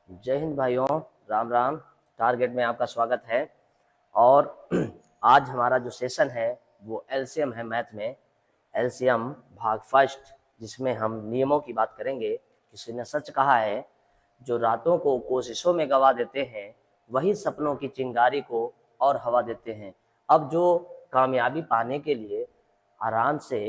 जय हिंद भाइयों, राम राम। टारगेट में आपका स्वागत है। और आज हमारा जो सेशन है वो एलसीएम है, मैथ में एलसीएम भाग फर्स्ट, जिसमें हम नियमों की बात करेंगे। किसी ने सच कहा है, जो रातों को कोशिशों में गवा देते हैं वही सपनों की चिंगारी को और हवा देते हैं। अब जो कामयाबी पाने के लिए आराम से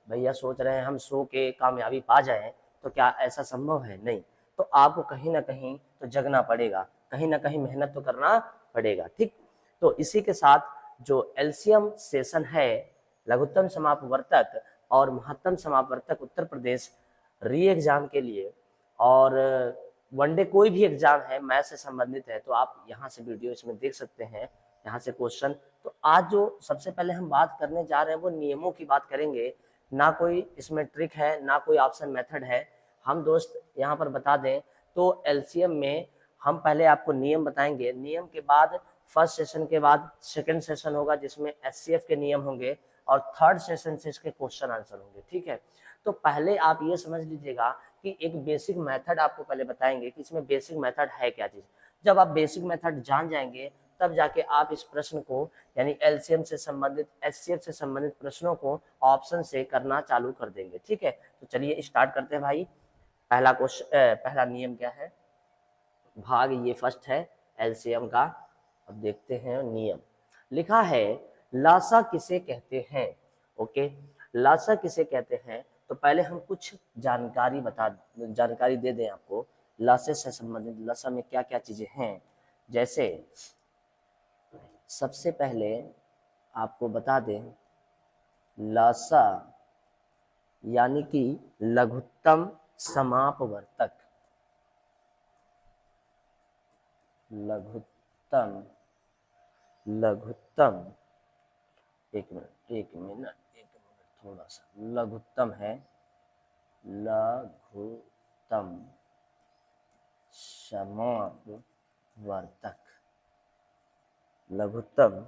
भैया सोच रहे हैं हम सो के कामयाबी पा जाएं, तो क्या ऐसा संभव है? नहीं। तो आपको कहीं ना कहीं तो जगना पड़ेगा, कहीं ना कहीं मेहनत तो करना पड़ेगा। ठीक, तो इसी के साथ जो एलसीएम सेशन है, लघुत्तम समापवर्तक और महत्तम समापवर्तक उत्तर प्रदेश री एग्जाम के लिए, और वनडे कोई भी एग्जाम है मैथ से संबंधित है, तो आप यहाँ से वीडियो इसमें देख सकते हैं, यहाँ से क्वेश्चन। तो आज जो सबसे पहले हम बात करने जा रहे हैं वो नियमों की बात करेंगे। ना कोई इसमें ट्रिक है, ना कोई ऑप्शन मेथड है। हम दोस्त यहाँ पर बता दें तो एलसीएम में हम पहले आपको नियम बताएंगे, नियम के बाद फर्स्ट सेशन के बाद सेकंड सेशन होगा जिसमें एचसीएफ के नियम होंगे, और थर्ड सेशन से इसके क्वेश्चन आंसर होंगे। ठीक है, तो पहले आप ये समझ लीजिएगा कि एक बेसिक मेथड आपको पहले बताएंगे कि इसमें बेसिक मेथड है क्या चीज। जब आप बेसिक मेथड जान जाएंगे तब जाके आप इस प्रश्न को, यानी एलसीएम से संबंधित, एचसीएफ से संबंधित प्रश्नों को ऑप्शन से करना चालू कर देंगे। ठीक है, तो चलिए स्टार्ट करते हैं भाई। पहला क्वेश्चन, पहला नियम क्या है? भाग ये फर्स्ट है एलसीएम का। अब देखते हैं नियम। लिखा है लासा किसे कहते हैं। ओके, लासा किसे कहते हैं, तो पहले हम कुछ जानकारी दे दें आपको लासे से संबंधित। लासा में क्या क्या चीजें हैं, जैसे सबसे पहले आपको बता दें, लासा यानी कि लघुत्तम समापवर्तक। लघुत्तम लघुत्तम एक मिनट थोड़ा सा, लघुत्तम है, लघुत्तम समापवर्तक। लघुत्तम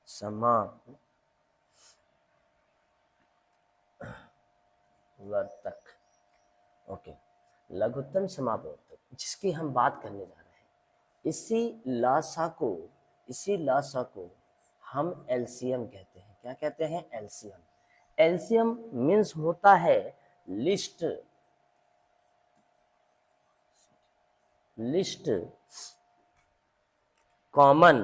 समापवर्तक। ओके, लघुत्तम समापवर्तक जिसकी हम बात करने जा रहे हैं, इसी लासा को हम एलसीएम कहते हैं। क्या कहते हैं? एलसीएम। एलसीएम मीन्स होता है लिस्ट कॉमन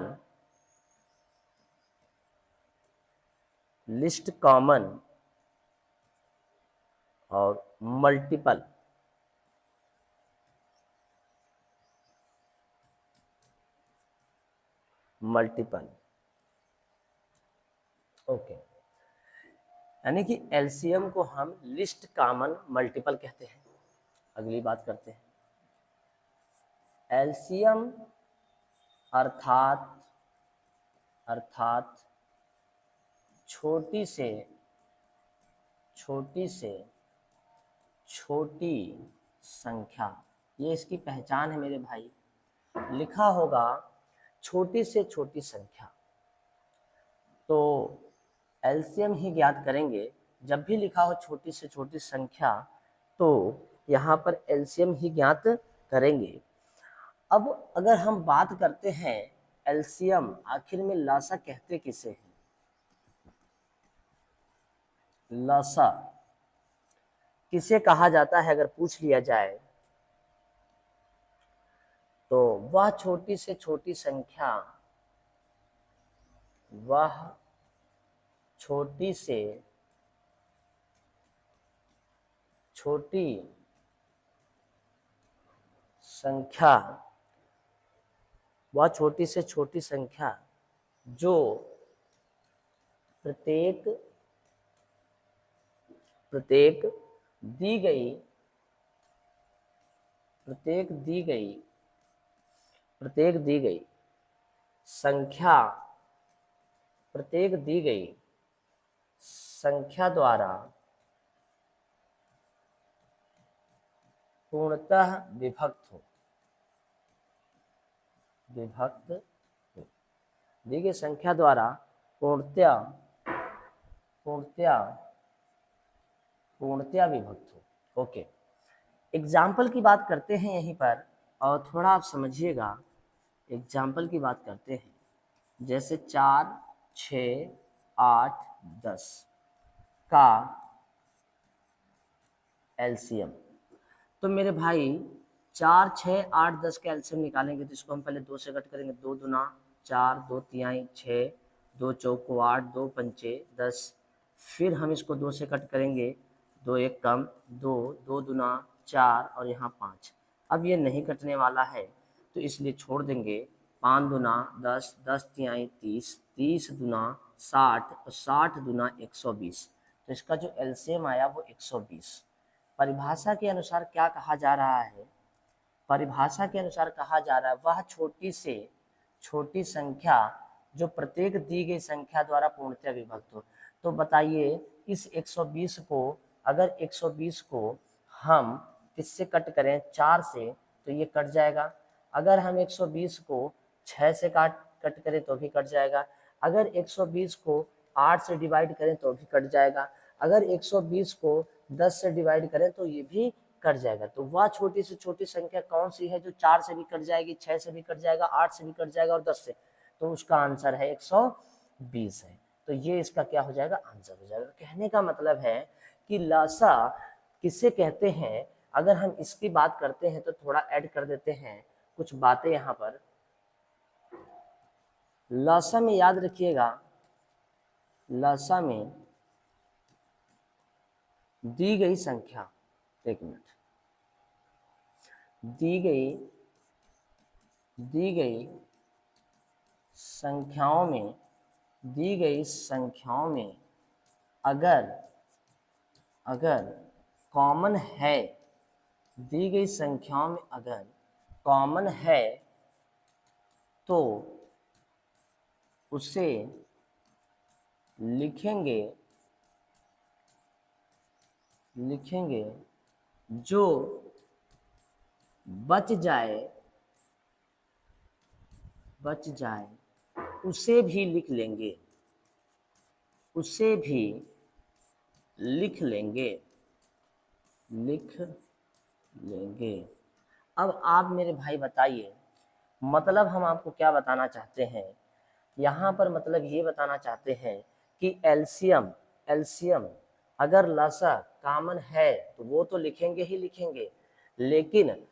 और मल्टीपल। ओके, यानी कि एलसीएम को हम लिस्ट कॉमन मल्टीपल कहते हैं। अगली बात करते हैं, एलसीएम अर्थात छोटी से छोटी संख्या। ये इसकी पहचान है मेरे भाई। लिखा होगा छोटी से छोटी संख्या, तो एलसीएम ही ज्ञात करेंगे। जब भी लिखा हो छोटी से छोटी संख्या, तो यहाँ पर एलसीएम ही ज्ञात करेंगे। अब अगर हम बात करते हैं एलसीएम, आखिर में लासा कहते किसे हैं? लासा किसे कहा जाता है अगर पूछ लिया जाए, तो वह छोटी से छोटी संख्या, वह छोटी से छोटी संख्या, वह छोटी से छोटी संख्या जो प्रत्येक दी गई संख्या द्वारा पूर्णतः विभक्त हो। दी गई संख्या द्वारा पूर्णतया विभक्त हो। ओके, एग्जाम्पल की बात करते हैं यहीं पर। और थोड़ा आप समझिएगा, एग्जाम्पल की बात करते हैं। जैसे 4, 6, 8, 10 का एलसीएम। तो मेरे भाई 4, 6, 8, 10 का एलसीएम निकालेंगे तो इसको हम पहले 2 से कट करेंगे। 2 दूना 4, 2 तिहाई 6, 2 चौको 8, 2 पंचे 10। फिर हम इसको 2 से कट करेंगे, 2 एक कम 2, 2 दूना 4 और यहाँ 5। अब ये नहीं कटने वाला है तो इसलिए छोड़ देंगे। 5 दूना 10, 10 तिहाई 30, 30 दूना 60 और 60 दूना 120। तो इसका जो एलसीएम आया वो 120। परिभाषा के अनुसार क्या कहा जा रहा है? परिभाषा के अनुसार कहा जा रहा है वह छोटी से छोटी संख्या जो प्रत्येक दी गई संख्या द्वारा पूर्णतः विभक्त हो। तो बताइए इस 120 को, अगर 120 को हम किससे कट करें? 4 से, तो ये कट जाएगा। अगर हम 120 को 6 से कट करें तो भी कट जाएगा। अगर 120 को 8 से डिवाइड करें तो भी कट जाएगा। अगर 120 को 10 से डिवाइड करें तो ये भी कट जाएगा। तो वह छोटी से छोटी संख्या कौन सी है जो 4 से भी कट जाएगी, 6 से भी कट जाएगा, 8 से भी कट जाएगा और 10 से? तो उसका आंसर है 120 है। तो ये इसका क्या हो जाएगा? आंसर हो जाएगा। कहने का मतलब है कि लासा किसे कहते हैं? अगर हम इसकी बात करते हैं तो थोड़ा ऐड कर देते हैं कुछ बातें यहाँ पर। लासा में याद रखिएगा, लासा में दी गई संख्या, एक मिनट, दी गई संख्याओं में अगर कॉमन है, दी गई संख्याओं में अगर कॉमन है तो उसे लिखेंगे जो बच जाए उसे भी लिख लेंगे। अब आप मेरे भाई बताइए, मतलब हम आपको क्या बताना चाहते हैं यहाँ पर? मतलब ये बताना चाहते हैं कि एलसीएम अगर लसा कॉमन है तो वो तो लिखेंगे ही लिखेंगे, लेकिन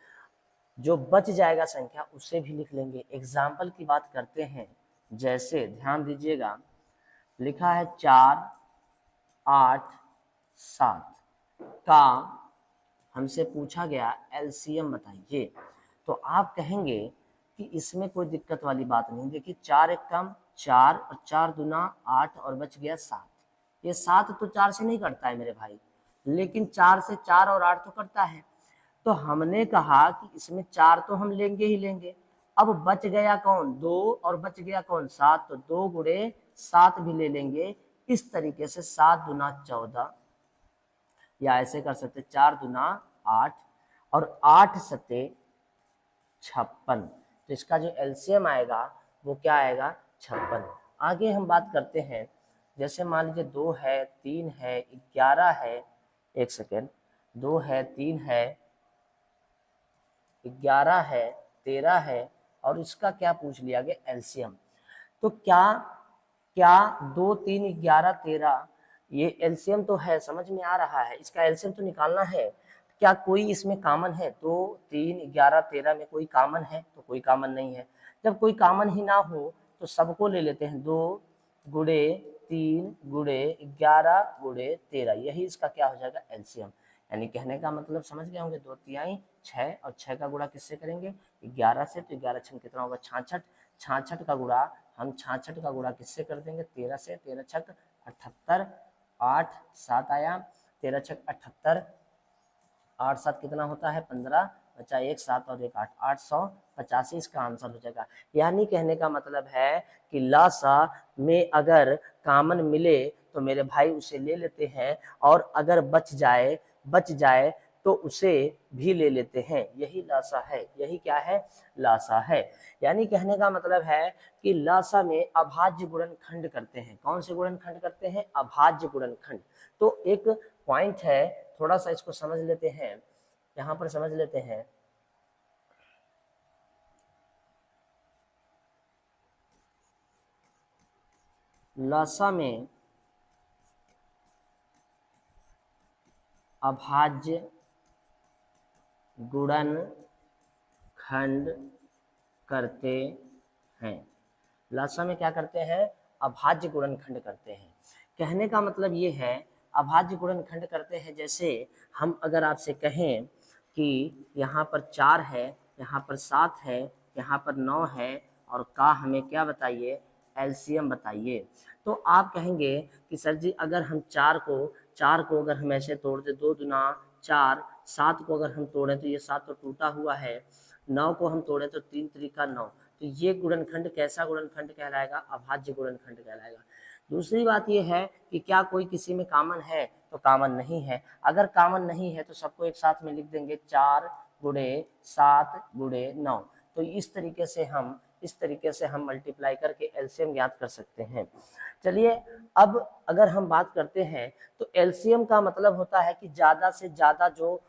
जो बच जाएगा संख्या उसे भी लिख लेंगे। एग्जाम्पल की बात करते हैं, जैसे ध्यान दीजिएगा, लिखा है 4, 8, 7 का हमसे पूछा गया एलसीएम बताइए। तो आप कहेंगे कि इसमें कोई दिक्कत वाली बात नहीं। देखिए 4 एक कम 4 और 4 दूना 8 और बच गया 7। ये 7 तो 4 से नहीं कटता है मेरे भाई, लेकिन 4 से 4 और 8 तो कटता है। तो हमने कहा कि इसमें 4 तो हम लेंगे ही लेंगे। अब बच गया कौन? 2 और बच गया कौन? 7। तो 2 गुणे 7 भी ले लेंगे। इस तरीके से 7 दूना 14, या ऐसे कर सकते 4 दूना 8 और 8 सते 56। तो इसका जो एलसीएम आएगा वो क्या आएगा? 56। आगे हम बात करते हैं, जैसे मान लीजिए 2 है, 3 है, 11 है, एक सेकेंड, 2 है, 3 है, 11 है, 13 है और इसका क्या पूछ लिया गया? एलसीएम। तो क्या 2, 3, 11, 13 ये एलसीएम तो है, समझ में आ रहा है, इसका एलसीएम तो निकालना है। क्या कोई इसमें कॉमन है? 2, 3, 11, 13 में कोई कॉमन है? तो कोई कॉमन नहीं है। जब कोई कॉमन ही ना हो तो सबको ले लेते हैं। 2 गुणे 3 गुणे 11 गुणे 13, यही इसका क्या हो जाएगा? एलसीएम। यानी कहने का मतलब समझ गए होंगे, 2 तिहाई 6 और 6 का गुणा किससे करेंगे? 11 से। तो 11 6 कितना होगा? 66। 66 का गुणा हम 66 का गुणा किससे कर देंगे? 13 से। 13 छक 78, 8 7 आया, 13 छक 78, 8 7 कितना होता है? 15, बचा 1 7 और 1 8, 885 इसका आंसर हो जाएगा। यानी कहने का मतलब है कि लासा में अगर कॉमन मिले तो मेरे भाई उसे ले लेते हैं, और अगर बच जाए तो उसे भी ले लेते हैं। यही लासा है, यही क्या है? लासा है। यानी कहने का मतलब है कि लासा में अभाज्य गुणनखंड करते हैं। कौन से गुणनखंड करते हैं? अभाज्य गुणनखंड। तो एक पॉइंट है, थोड़ा सा इसको समझ लेते हैं, यहाँ पर समझ लेते हैं। लसा में अभाज्य गुणनखंड करते हैं। लसा में क्या करते हैं? अभाज्य गुणनखंड करते हैं। कहने का मतलब ये है अभाज्य गुणनखंड करते हैं। जैसे हम अगर आपसे कहें कि यहाँ पर 4 है, यहाँ पर 7 है, यहाँ पर 9 है और का हमें क्या बताइए? एलसीएम बताइए। तो आप कहेंगे कि सर जी अगर हम 4 को अगर हम ऐसे तोड़ दें, 2 दुना 4, 7 को अगर हम तोड़ें तो ये 7 तो टूटा हुआ है, 9 को हम तोड़ें तो 3 त्रिका 9, तो ये गुणनखंड कैसा गुणनखंड कहलाएगा? अभाज्य गुणनखंड कहलाएगा। दूसरी बात ये है कि क्या कोई किसी में कॉमन है? तो कॉमन नहीं है। अगर कॉमन नहीं है तो सबको एक साथ में लिख देंगे 4 गुणे 7 गुणे 9। तो इस तरीके से हम मल्टीप्लाई करके एलसीएम ज्ञात कर सकते हैं। चलिए अब अगर हम बात करते हैं तो एलसीएम का मतलब होता है कि ज़्यादा से ज़्यादा जो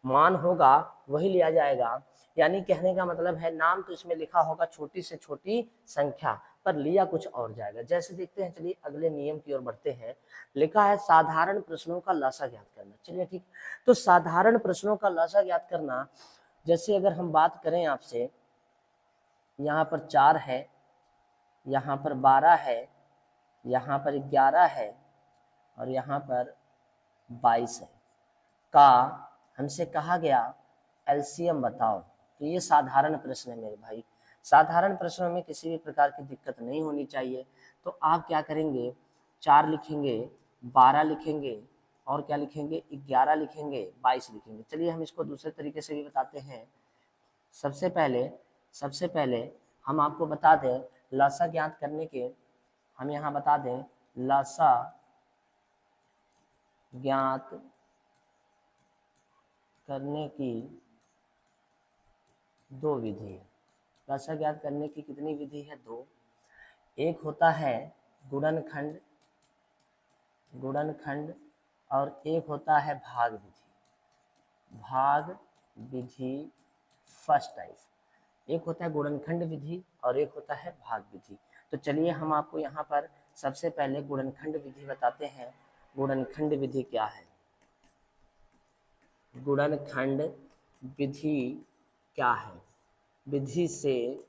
मान होगा वही लिया जाएगा। यानी कहने का मतलब है नाम तो इसमें लिखा होगा छोटी से छोटी संख्या, पर लिया कुछ और जाएगा। जैसे देखते हैं, चलिए अगले नियम की ओर बढ़ते हैं। लिखा है साधारण प्रश्नों का लसा ज्ञात करना। चलिए ठीक, तो साधारण प्रश्नों का लसा ज्ञात करना, जैसे अगर हम बात करें आपसे, यहाँ पर 4 है, यहाँ पर 12 है, यहाँ पर 11 है और यहाँ पर 22 है, का हमसे कहा गया एलसीएम बताओ। तो ये साधारण प्रश्न है मेरे भाई। साधारण प्रश्नों में किसी भी प्रकार की दिक्कत नहीं होनी चाहिए। तो आप क्या करेंगे? 4 लिखेंगे, 12 लिखेंगे और क्या लिखेंगे? 11 लिखेंगे, 22 लिखेंगे। चलिए हम इसको दूसरे तरीके से भी बताते हैं। सबसे पहले हम आपको बता दें लसा ज्ञात करने के, हम यहाँ बता दें लसा ज्ञात करने की 2 विधि है। लसा ज्ञात करने की कितनी विधि है? 2। एक होता है गुणनखंड और एक होता है भाग विधि फर्स्ट टाइप। एक होता है गुणनखंड विधि और एक होता है भाग विधि। तो चलिए हम आपको यहाँ पर सबसे पहले गुणनखंड विधि बताते हैं। गुणनखंड विधि क्या है? गुणनखंड विधि क्या है? विधि से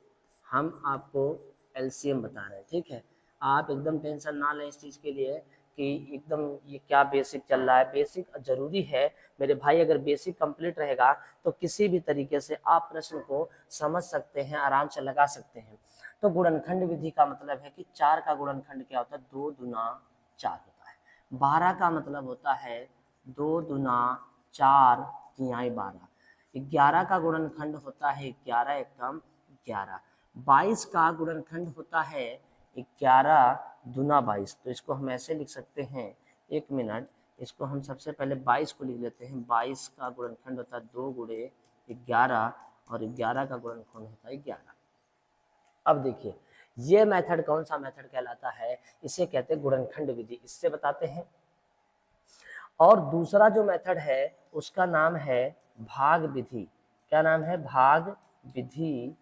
हम आपको एलसीएम बता रहे हैं, ठीक है। आप एकदम टेंशन ना लें इस चीज़ के लिए कि एकदम ये क्या बेसिक चल रहा है। बेसिक जरूरी है मेरे भाई। अगर बेसिक कंप्लीट रहेगा तो किसी भी तरीके से आप प्रश्न को समझ सकते हैं, आराम से लगा सकते हैं। तो गुणनखंड विधि का मतलब है कि 4 का गुणनखंड क्या होता है? 2 दुना 4 होता है। 12 का मतलब होता है 2 दुना 4 तिहाई 12। 11 का गुणनखंड होता है 11 एकम 11। 22 का गुणनखंड होता है 11 दुना 22। तो इसको हम ऐसे लिख सकते हैं, 1 मिनट, इसको हम सबसे पहले 22 को लिख लेते हैं। 22 का गुणनखंड होता है 2 गुणे 11 और 11 का गुणनखंड होता है 11। अब देखिए ये मेथड कौन सा मेथड कहलाता है? इसे कहते हैं गुणनखंड विधि। इससे बताते हैं। और दूसरा जो मेथड है उसका नाम है भाग विधि। क्या नाम है? भाग विधि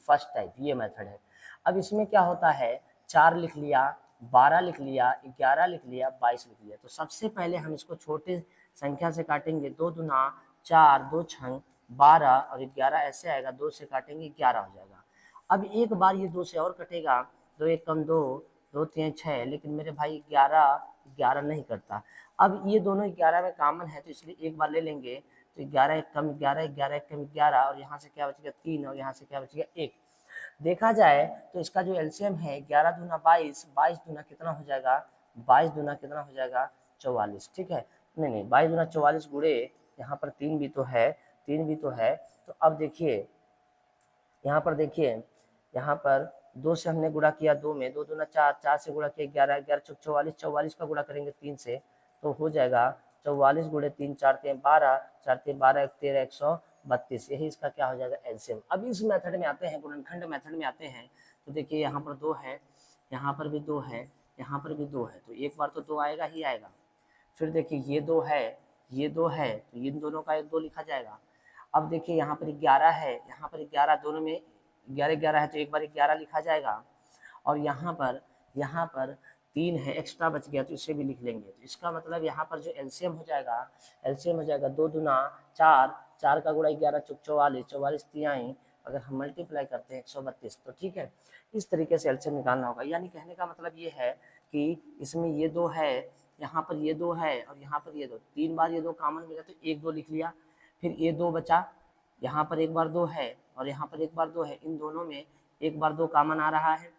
फर्स्ट टाइप, ये मेथड है। अब इसमें क्या होता है? 4 लिख लिया, 12 लिख लिया, 11 लिख लिया, 22 लिख लिया। तो सबसे पहले हम इसको छोटे संख्या से काटेंगे। 2 दुना 4, 2 छंग 12 और 11 ऐसे आएगा। 2 से काटेंगे 11 हो जाएगा। अब एक बार ये 2 से और कटेगा, 2 एक कम 2, 2 3 6, लेकिन मेरे भाई 11 नहीं करता। अब ये दोनों 11 में कॉमन है तो इसलिए एक बार ले लेंगे। तो 11 एक कम 11, 11 एक कम 11 और यहाँ से क्या बचेगा? 3 और यहाँ से क्या बचेगा? 1। देखा जाए तो इसका जो एलसीएम है 11 दूना 22, 22 दूना कितना हो जाएगा? 22 दूना कितना हो जाएगा? 44, ठीक है। नहीं, 22 दूना 44 गुणे यहाँ पर 3 भी तो है। तो अब देखिए यहाँ पर देखिए, यहाँ पर 2 से हमने गुणा किया 2 में, 2 दूना 4, 4 से गुणा किया 11, 11 चौक 44, 44 का गुणा करेंगे 3 से तो हो जाएगा 44 गुणे 3, 4 3 12, 4 3 12, 1 13, 132। यही इसका क्या हो जाएगा? एलसीएम। अब इस मेथड में आते हैं, गुणनखंड मेथड में आते हैं। तो देखिए यहाँ पर 2 है, यहाँ पर भी 2 है, यहाँ पर भी 2 है, तो एक बार तो 2 आएगा ही आएगा। फिर देखिए ये 2 है, ये 2 है, तो इन दोनों का 2 लिखा जाएगा। अब देखिए यहाँ पर 11 है, यहाँ पर 11, दोनों में 11 11 है तो एक बार 11 लिखा जाएगा। और यहाँ पर यहाँ पर 3 है, एक्स्ट्रा बच गया तो इसे भी लिख लेंगे। तो इसका मतलब यहाँ पर जो एलसीएम हो जाएगा, एलसीएम हो जाएगा 2 दूना 4, 4 का गुणा 11 चौक 44, 44 तिहाई, अगर हम मल्टीप्लाई करते हैं 132। तो ठीक है, इस तरीके से एलसीएम निकालना होगा। यानी कहने का मतलब ये है कि इसमें ये 2 है, यहाँ पर ये 2 है और यहाँ पर ये 2, 3 बार ये 2 कॉमन मिला तो 1 2 लिख लिया, फिर ये 2 बचा, यहाँ पर एक बार 2 है और यहाँ पर एक बार 2 है, इन दोनों में एक बार 2 कॉमन आ रहा है,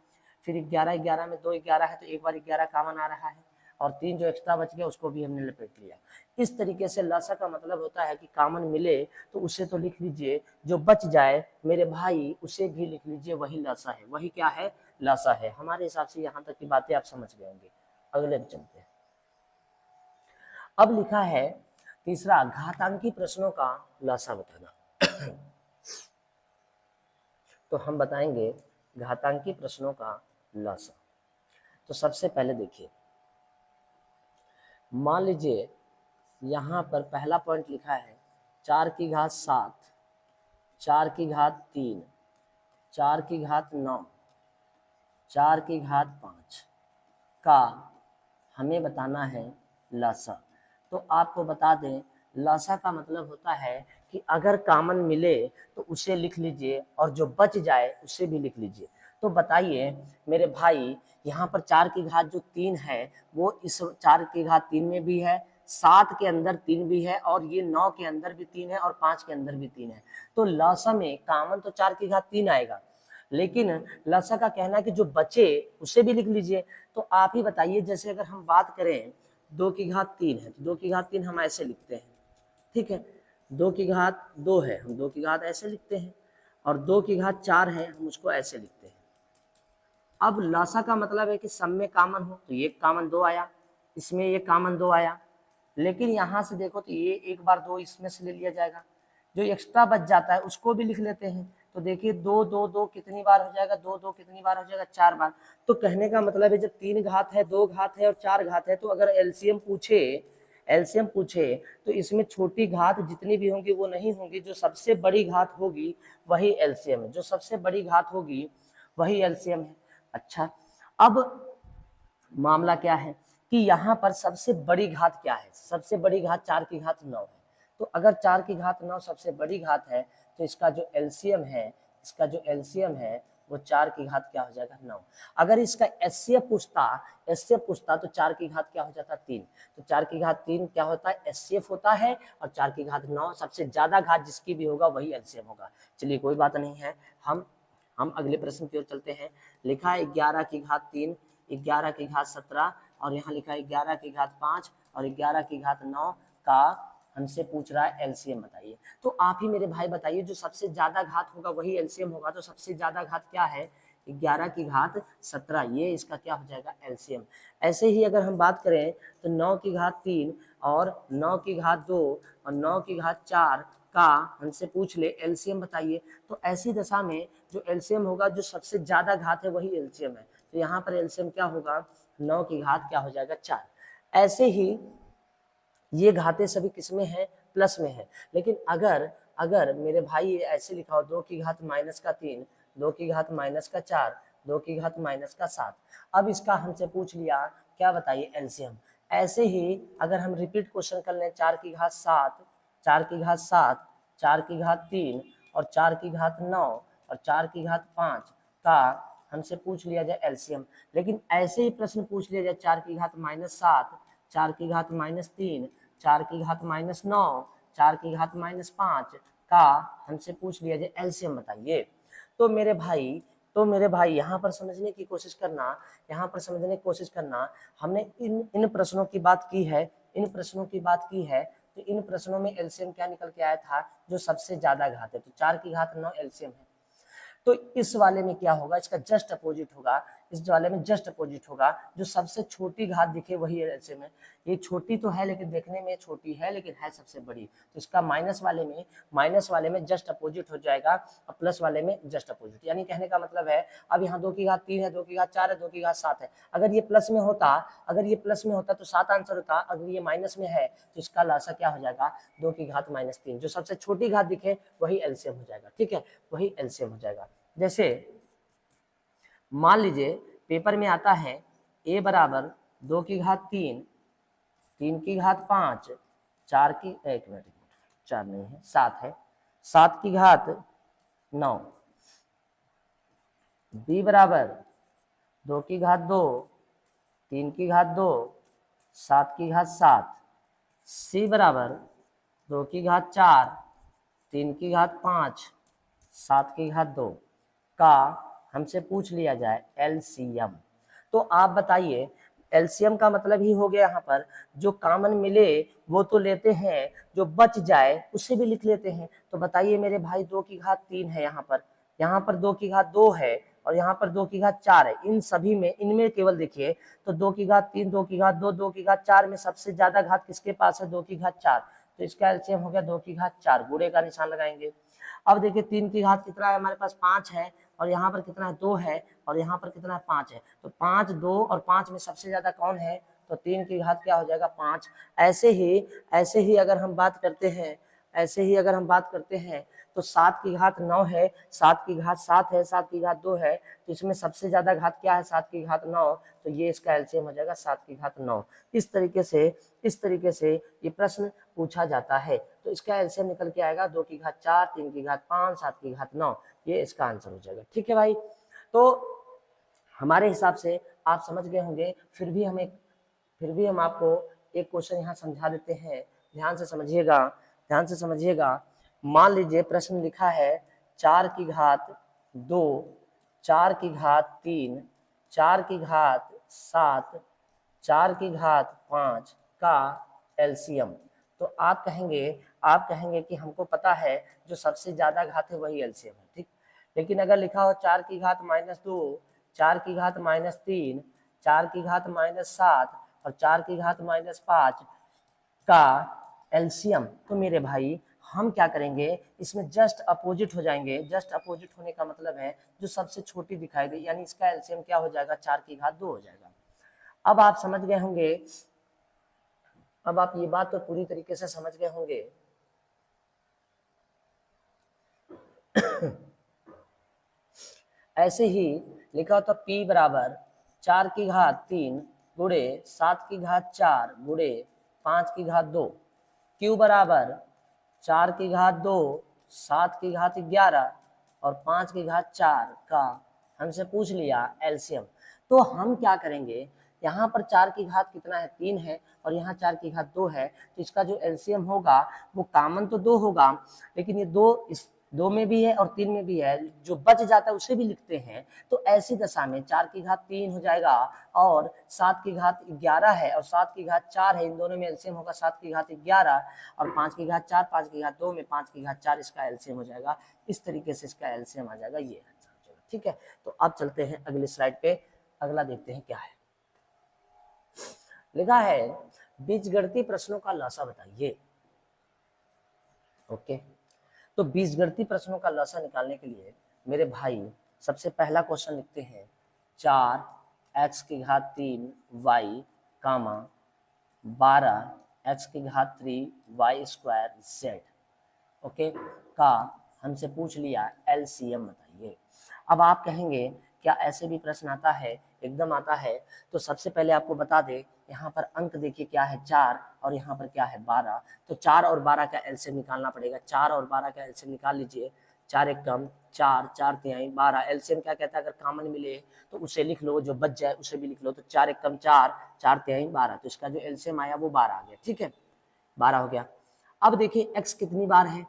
फिर 11 11 में 2 11 है तो एक बार 11 कॉमन आ रहा है, और 3 जो एक्स्ट्रा बच गया उसको भी हमने लपेट लिया। इस तरीके से लसा का मतलब होता है कि कॉमन मिले तो उसे तो लिख लीजिए, जो बच जाए मेरे भाई उसे भी लिख लीजिए, वही लसा है, वही क्या है, लसा है। हमारे हिसाब से यहाँ तक की बातें आप समझ गए होंगे। अगले में चलते हैं। अब लिखा है तीसरा, घातांकी प्रश्नों का लसा बताना। तो हम बताएंगे घातांकी प्रश्नों का लसा। तो सबसे पहले देखिए, मान लीजिए यहाँ पर पहला पॉइंट लिखा है 4 की घात 7, 4 की घात 3, 4 की घात 9, 4 की घात 5 का हमें बताना है लसा। तो आपको बता दें, लसा का मतलब होता है कि अगर कॉमन मिले तो उसे लिख लीजिए और जो बच जाए उसे भी लिख लीजिए। तो बताइए मेरे भाई, यहाँ पर 4 की घात जो 3 है वो इस 4 की घात 3 में भी है, 7 के अंदर 3 भी है, और ये 9 के अंदर भी 3 है, और 5 के अंदर भी 3 है। तो लसा में कॉमन तो 4 की घात 3 आएगा, लेकिन लसा का कहना है कि जो बचे उसे भी लिख लीजिए। तो आप ही बताइए, जैसे अगर हम बात करें 2 की घात 3 है तो 2 की घात 3 हम ऐसे लिखते हैं, ठीक है। 2 की घात 2 है, हम 2 की घात ऐसे लिखते हैं, और 2 की घात 4 है, हम उसको ऐसे लिखते हैं। अब लसा का मतलब है कि सब में कॉमन हो, तो ये कॉमन 2 आया, इसमें ये कॉमन 2 आया, लेकिन यहाँ से देखो तो ये एक बार 2 इसमें से ले लिया जाएगा, जो एक्स्ट्रा बच जाता है उसको भी लिख लेते हैं। तो देखिए 2 2 2 कितनी बार हो जाएगा, 2 2 कितनी बार हो जाएगा, 4 बार। तो कहने का मतलब है जब 3 घात है, 2 घात है और 4 घात है, तो अगर एलसीएम पूछे तो इसमें छोटी घात जितनी भी होंगी वो नहीं होंगी, जो सबसे बड़ी घात होगी वही एलसीएम है, जो सबसे बड़ी घात होगी वही एलसीएम है। अच्छा, अब मामला क्या है कि यहाँ पर सबसे बड़ी घात क्या है, सबसे बड़ी घात 4 की घात 9 है। तो अगर 4 की घात 9 सबसे बड़ी घात है तो इसका जो एलसीएम है, इसका जो एलसीएम है वो 4 की घात क्या हो जाएगा, 9। अगर इसका एचसीएफ पूछता तो 4 की घात क्या हो जाता, 3। तो 4 की घात 3 क्या होता है, एचसीएफ होता है, और 4 की घात 9 सबसे ज्यादा घात जिसकी भी होगा वही एलसीएम होगा। चलिए कोई बात नहीं है, हम अगले प्रश्न की ओर चलते हैं। लिखा है 11 की घात 3, 11 की घात 17, और यहाँ लिखा है 11 की घात 5 और 11 की घात 9 का हमसे पूछ रहा है एलसीएम बताइए। तो आप ही मेरे भाई बताइए, जो सबसे ज्यादा घात होगा वही एलसीएम होगा। तो सबसे ज्यादा घात क्या है, 11 की घात 17, ये इसका क्या हो जाएगा, एलसीएम। ऐसे ही अगर हम बात करें तो 9 की घात 3 और 9 की घात 2 और 9 की घात 4 का हमसे पूछ ले एलसीएम बताइए। तो ऐसी दशा में जो एलसीएम होगा, जो सबसे ज्यादा घात है वही एलसीएम है। तो यहाँ पर एलसीएम क्या होगा, 9 की घात क्या हो जाएगा, 4। ऐसे ही ये घातें सभी किसमें है, प्लस में है। लेकिन अगर अगर मेरे भाई ऐसे लिखा हो 2 की घात माइनस का 3, 2 की घात माइनस का 4, 2 की घात माइनस का 7, अब इसका हमसे पूछ लिया क्या बताइए, एलसीएम। ऐसे ही अगर हम रिपीट क्वेश्चन कर लें 4 की घात 7, 4 की घात 7, 4 की घात 3 और 4 की घात 9 और 4 की घात 5 का हमसे पूछ लिया जाए एलसीएम। लेकिन ऐसे ही प्रश्न पूछ लिया जाए 4 की घात -7, 4 की घात -3, 4 की घात -9, 4 की घात -5 का हमसे पूछ लिया जाए एलसीएम बताइए। तो मेरे भाई यहाँ पर समझने की कोशिश करना, यहाँ पर समझने की कोशिश करना। हमने इन प्रश्नों की बात की है, इन प्रश्नों की बात की है। तो इन प्रश्नों में एलसीएम क्या निकल के आया था, जो सबसे ज्यादा घात है। तो 4 की घात 9 एलसीएम है। तो इस वाले में क्या होगा, इसका जस्ट अपोजिट होगा, इस वाले में जस्ट अपोजिट होगा। जो सबसे छोटी घात दिखे वही एलसीएम है। ये छोटी तो है लेकिन देखने में छोटी है, लेकिन है सबसे बड़ी। तो इसका माइनस वाले में जस्ट अपोजिट हो जाएगा और प्लस वाले में जस्ट अपोजिट। यानी कहने का मतलब है, अब यहाँ 2 की घात 3 है, 2 की घात 4 है, 2 की घात 7 है। अगर ये प्लस में होता तो 7 आंसर होता। अगर ये माइनस में है तो इसका लासा क्या हो जाएगा, 2 की घात -3। जो सबसे छोटी घात दिखे वही एलसीएम हो जाएगा, ठीक है, वही एलसीएम हो जाएगा। जैसे मान लीजिए पेपर में आता है a बराबर 2 की घात 3, 3 की घात 5, 4 की, एक मिनट, 4 नहीं है, 7 है, 7 की घात 9, b बराबर 2 की घात 2, 3 की घात 2, 7 की घात 7, c बराबर 2 की घात 4, 3 की घात 5, 7 की घात 2 का हमसे पूछ लिया जाए एलसीएम। तो आप बताइए, एलसीएम का मतलब ही हो गया यहाँ पर जो कॉमन मिले वो तो लेते हैं, जो बच जाए उसे भी लिख लेते हैं। तो बताइए मेरे भाई, 2 की घात 3 है यहाँ पर 2 की घात 2 है और यहाँ पर 2 की घात 4 है। इन सभी में, इनमें केवल देखिए तो 2 की घात 3, 2 की घात 2, 2 की घात 4 में सबसे ज्यादा घात किसके पास है? 2 की घात 4। तो इसका एलसीएम हो गया 2 की घात 4, गुणे का निशान लगाएंगे। अब देखिए 3 की घात कितना है हमारे पास? 5 है, और यहाँ पर कितना है? 2 है, और यहाँ पर कितना है? 5 है। तो 5, 2 और 5 में सबसे ज्यादा कौन है? तो 3 की घात क्या हो जाएगा? 5। ऐसे ही अगर हम बात करते हैं, ऐसे ही अगर हम बात करते हैं तो 7 की घात 9 है, 7 की घात 7 है, 7 की घात 2 है, तो इसमें सबसे ज्यादा घात क्या है? 7 की घात 9। तो ये इसका एलसीएम हो जाएगा 7 की घात 9। इस तरीके से ये प्रश्न पूछा जाता है। तो इसका एलसीएम निकल के आएगा 2 की घात 4, 3 की घात 5, 7 की घात 9। ये इसका आंसर हो जाएगा। ठीक है भाई, तो हमारे हिसाब से आप समझ गए होंगे। फिर भी हम आपको एक क्वेश्चन यहाँ समझा देते हैं, ध्यान से समझिएगा, ध्यान से समझिएगा। मान लीजिए प्रश्न लिखा है 4 की घात 2, 4 की घात 3, 4 की घात 7, 4 की घात 5 का एलसीएम। तो आप कहेंगे कि हमको पता है जो सबसे ज्यादा घात है वही एलसीएम है, ठीक। लेकिन अगर लिखा हो 4 की घात -2, 4 की घात -3, 4 की घात -7 और 4 की घात -5 का एलसीएम, तो मेरे भाई हम क्या करेंगे? इसमें जस्ट अपोजिट हो जाएंगे। जस्ट अपोजिट होने का मतलब है जो सबसे छोटी दिखाई दे, यानी इसका एलसीएम क्या हो जाएगा? 4 की घात 2 हो जाएगा। अब आप समझ गए होंगे, अब आप ये बात तो पूरी तरीके से समझ गए होंगे। ऐसे ही लिखा होता P बराबर 4 की घात 3 गुणे 7 की घात 4 गुणे 5 की घात 2। Q बराबर 4 की घात 2, 7 की घात 11 और 5 की घात 4 का हमसे पूछ लिया एलसीएम। तो हम क्या करेंगे? यहाँ पर 4 की घात कितना है? 3 है, और यहाँ 4 की घात 2 है। तो इसका जो एलसीएम होगा वो कॉमन तो 2 होगा, लेकिन ये 2 इस 2 में भी है और 3 में भी है, जो बच जाता है उसे भी लिखते हैं। तो ऐसी दशा में 4 की घात 3 हो जाएगा और 7 की घात 11 है और 7 की घात 4 है, इन दोनों में एलसीएम होगा 7 की घात 11 और 5 की घात 4, 5 की घात 2 में 5 की घात 4, इसका एलसीएम हो जाएगा। इस तरीके से इसका एलसीएम आ जाएगा, ये आंसर हो जाएगा। ठीक है, तो अब चलते हैं अगले स्लाइड पे, अगला देखते हैं क्या है। लिखा है बीजगणितीय प्रश्नों का लसा बताइए। ओके, तो बीजगणितीय प्रश्नों का लसा निकालने के लिए मेरे भाई सबसे पहला क्वेश्चन लिखते हैं 4x की घात 3 y कामा 12x की घात 3 y स्क्वायर z, ओके, का हमसे पूछ लिया एलसीएम बताइए। अब आप कहेंगे क्या ऐसे भी प्रश्न आता है? एकदम आता है। तो सबसे पहले आपको बता दे, यहाँ पर अंक देखिए क्या है? 4 और यहाँ पर क्या है? 12। तो 4 और 12 का एलसीएम निकालना पड़ेगा। 4 और 12 का एलसीएम निकाल लीजिए। 4 एकम 4, 4 तिहाई 12। एलसीएम क्या कहता है? अगर कॉमन मिले तो उसे लिख लो, जो बच जाए उसे भी लिख लो। तो 4 एकम 4, 4 तिहाई 12। तो इसका जो एलसीएम आया वो 12 आ गया। ठीक है, 12 हो गया। अब देखिए एक्स कितनी बार है?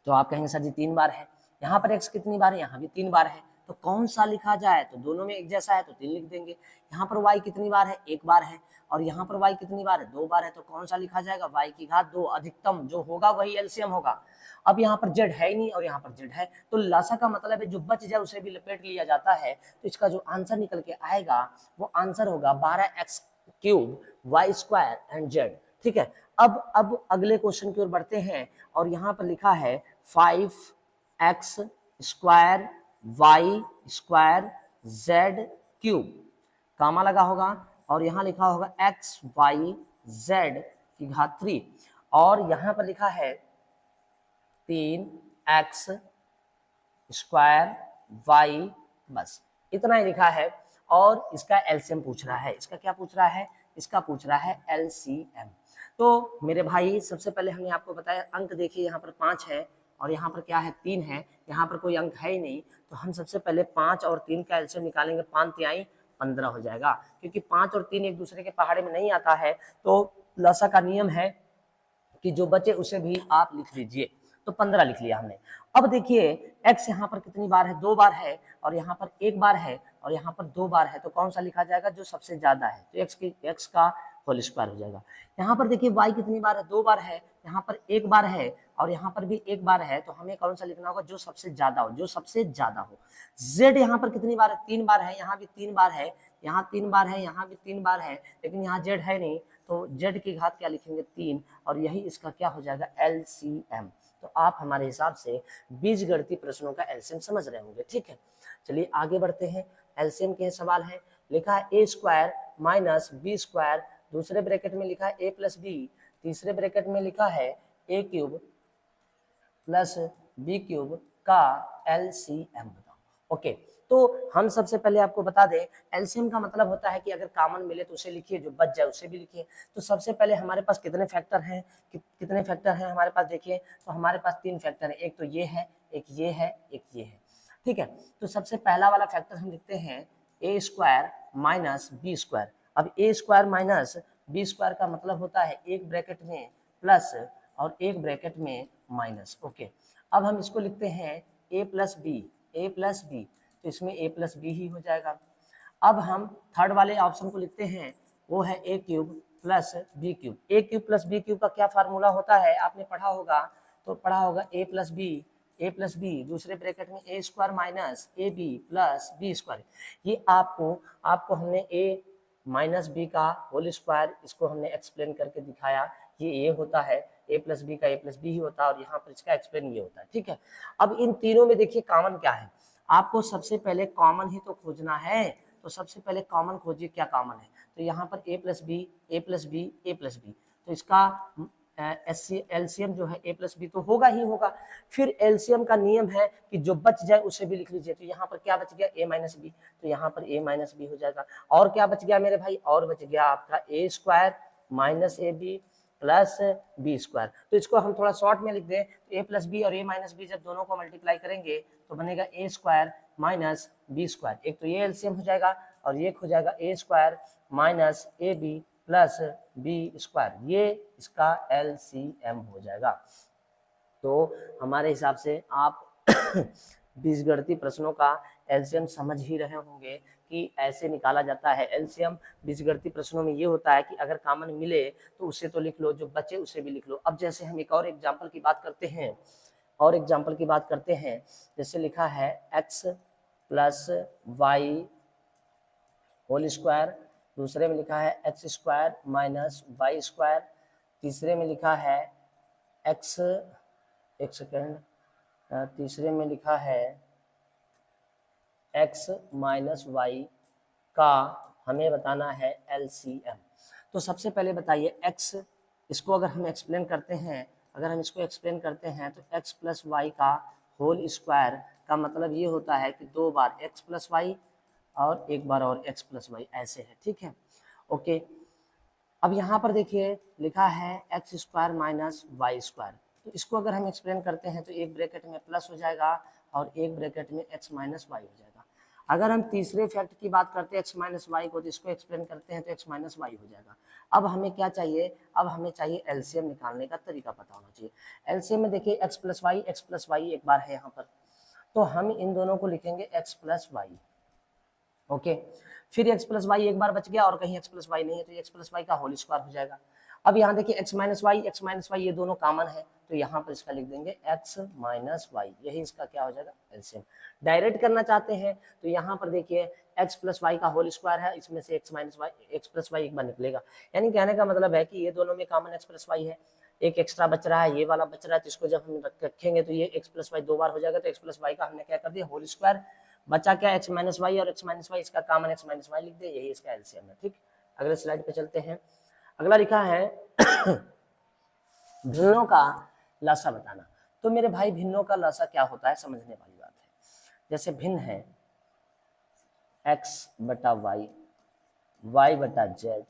तो आप कहेंगे सर जी 3 बार है। यहाँ पर x कितनी बार है? यहाँ भी 3 बार है। तो कौन सा लिखा जाए? तो दोनों में एक जैसा है तो 3 लिख देंगे। यहाँ पर y कितनी बार है? 1 बार है। और यहाँ पर y कितनी बार है? 2 बार है। तो कौन सा लिखा जाएगा? y की घात 2, अधिकतम जो होगा वही एलसीएम होगा। अब यहाँ पर z है ही नहीं और यहाँ पर z है, तो लसा का मतलब है जो बच जाए उसे भी लपेट लिया जाता है। तो इसका जो आंसर निकल के आएगा वो आंसर होगा 12x³ y square and z। ठीक है, अब अगले क्वेश्चन की ओर बढ़ते हैं और यहाँ पर लिखा है 5x square y square z cube, comma लगा होगा और यहाँ लिखा होगा x y z की घात 3 और यहाँ पर लिखा है 3x स्क्वायर y, बस इतना ही लिखा है। और इसका एलसीएम पूछ रहा है। इसका क्या पूछ रहा है? इसका पूछ रहा है एलसीएम। तो मेरे भाई सबसे पहले हमने आपको बताया अंक देखिए यहाँ पर 5 है और यहाँ पर क्या है 3 है, यहाँ पर कोई अंक है ही नहीं, तो हम सबसे पहले 5 और 3 का एलसीएम निकालेंगे। 5 तिहाई 15 हो जाएगा, क्योंकि 5 और 3 एक दूसरे के पहाड़े में नहीं आता है, तो लसा का नियम है कि जो बचे उसे भी आप लिख लीजिए। तो 15 लिख लिया हमने। अब देखिए x यहाँ पर कितनी बार है? 2 बार है, और यहाँ पर 1 बार है, और यहाँ पर 2 बार है, तो कौन सा लिखा जाएगा? जो सबसे ज्यादा है, तो x का होल स्क्वायर हो जाएगा। यहाँ पर देखिए y कितनी बार है? 2 बार है, यहाँ पर 1 बार है, और यहाँ पर भी 1 बार है, तो हमें कौन सा लिखना होगा? जो सबसे ज्यादा हो, जो सबसे ज्यादा हो। z यहाँ पर कितनी बार है? 3 बार है, यहाँ भी 3 बार है, यहाँ 3 बार है, यहाँ भी 3 बार है, लेकिन यहाँ z है नहीं, तो z की घात क्या लिखेंगे? 3, और यही इसका क्या हो जाएगा? LCM। तो आप हमारे हिसाब से बीजगणितीय प्रश्नों का एलसीएम समझ रहे होंगे। ठीक है, चलिए आगे बढ़ते हैं। एलसीएम के सवाल है, लिखा है a square minus B square, दूसरे ब्रैकेट में लिखा है a प्लस बी, तीसरे ब्रैकेट में लिखा है a cube plus B cube का एलसीएम बताओ। ओके, तो हम सबसे पहले आपको बता दें एलसीएम का मतलब होता है कि अगर कॉमन मिले तो उसे लिखिए, जो बच जाए उसे भी लिखिए। तो सबसे पहले हमारे पास कितने फैक्टर हैं? कितने फैक्टर हैं हमारे पास? देखिए, तो हमारे पास 3 फैक्टर है, एक तो ये है, एक ये है, एक ये है। ठीक है, तो सबसे पहला वाला फैक्टर हम लिखते हैं ए स्क्वायर माइनस बी स्क्वायर। अब ए स्क्वायर माइनस बी स्क्वायर का मतलब होता है एक ब्रैकेट में प्लस और एक ब्रैकेट में माइनस। ओके, अब हम इसको लिखते हैं ए plus B, A plus B, तो इसमें a प्लस बी ही हो जाएगा। अब हम थर्ड वाले ऑप्शन को लिखते हैं, वो है a cube plus B cube. A cube plus B cube का क्या फार्मूला होता है? आपने पढ़ा होगा, तो पढ़ा होगा a प्लस बी, दूसरे ब्रैकेट में a square minus A B plus B square. ये आपको हमने a माइनस बी का होल स्क्वायर, इसको हमने एक्सप्लेन करके दिखाया। ये a होता है, a प्लस बी का a प्लस बी ही होता है, और यहाँ पर इसका एक्सप्लेन ये होता है। ठीक है, अब इन तीनों में देखिए कॉमन क्या है? आपको सबसे पहले कॉमन ही तो खोजना है, तो सबसे पहले कॉमन खोजिए, क्या कॉमन है? तो यहाँ पर a plus B, A plus B, A plus B, तो इसका एलसीएम जो है a प्लस बी तो होगा ही होगा। फिर एलसीएम का नियम है कि जो बच जाए उसे भी लिख लीजिए। तो यहाँ पर क्या बच गया? a माइनस बी, तो यहाँ पर a माइनस बी हो जाएगा। और क्या बच गया मेरे भाई? और बच गया आपका a square minus A B plus B square. तो इसको हम थोड़ा शॉर्ट में लिख दें, तो a प्लस बी और a माइनस बी जब दोनों को मल्टीप्लाई करेंगे तो बनेगा a square minus B square. एक तो ये एलसीएम हो जाएगा, और ये हो जाएगा a square minus A B plus B square, ये इसका एलसीएम हो जाएगा। तो हमारे हिसाब से आप बीजगणितीय प्रश्नों का एलसीएम समझ ही रहे होंगे कि ऐसे निकाला जाता है। एलसीएम बीजगणितीय प्रश्नों में ये होता है कि अगर कॉमन मिले तो उसे तो लिख लो, जो बचे उसे भी लिख लो। अब जैसे हम एक और एग्जांपल की बात करते हैं, जैसे लिखा है x plus Y whole square, दूसरे में लिखा है X square minus Y square, तीसरे में लिखा है x, एक सेकेंड, तीसरे में लिखा है x माइनस वाई का हमें बताना है एलसीएम। तो सबसे पहले बताइए x, इसको अगर हम एक्सप्लेन करते हैं, तो x प्लस वाई का होल स्क्वायर का मतलब ये होता है कि 2 बार x प्लस वाई और 1 बार और x प्लस वाई, ऐसे है। ठीक है, ओके। अब यहाँ पर देखिए लिखा है X square minus Y square, तो इसको अगर हम एक्सप्लेन करते हैं तो एक ब्रैकेट में प्लस हो जाएगा और एक ब्रैकेट में एक्स माइनस वाई हो जाएगा। अगर हम तीसरे फैक्ट की बात करते हैं एक्स माइनस वाई को, तो इसको एक्सप्लेन करते हैं तो एक्स माइनस वाई हो जाएगा। अब हमें क्या चाहिए? अब हमें चाहिए एलसीएम निकालने का तरीका पता होना चाहिए। एलसीएम में देखिए एक्स प्लस वाई एक बार है यहाँ पर, तो हम इन दोनों को लिखेंगे एक्स प्लस वाई। ओके, फिर x प्लस वाई एक बार बच गया और कहीं x प्लस वाई नहीं है, तो x प्लस वाई का होल स्क्वायर हो जाएगा। अब यहाँ देखिए x माइनस वाई ये दोनों कॉमन है, तो यहाँ पर इसका लिख देंगे x माइनस वाई, यही इसका क्या हो जाएगा? एलसीएम। डायरेक्ट करना चाहते हैं तो यहाँ पर देखिए x प्लस वाई का होल स्क्वायर है, इसमें से x प्लस वाई एक बार निकलेगा। यानी कहने का मतलब है कि ये दोनों में कॉमन x प्लस वाई है, एक एक्स्ट्रा बच रहा है, ये वाला बच रहा है, तो इसको जब हम रखेंगे तो ये x प्लस वाई 2 बार हो जाएगा। तो x प्लस वाई का हमने क्या कर दिया? Whole square. बचा क्या? x माइनस वाई, और x माइनस वाई इसका कॉमन x माइनस वाई लिख दे, यही इसका एलसीएम है। ठीक, अगले स्लाइड पे चलते हैं। अगला लिखा है भिन्नों का लसा बताना। तो मेरे भाई भिन्नों का लसा क्या होता है, समझने वाली बात है। जैसे भिन्न है, एक्स बटा वाई, वाई बटा जेड,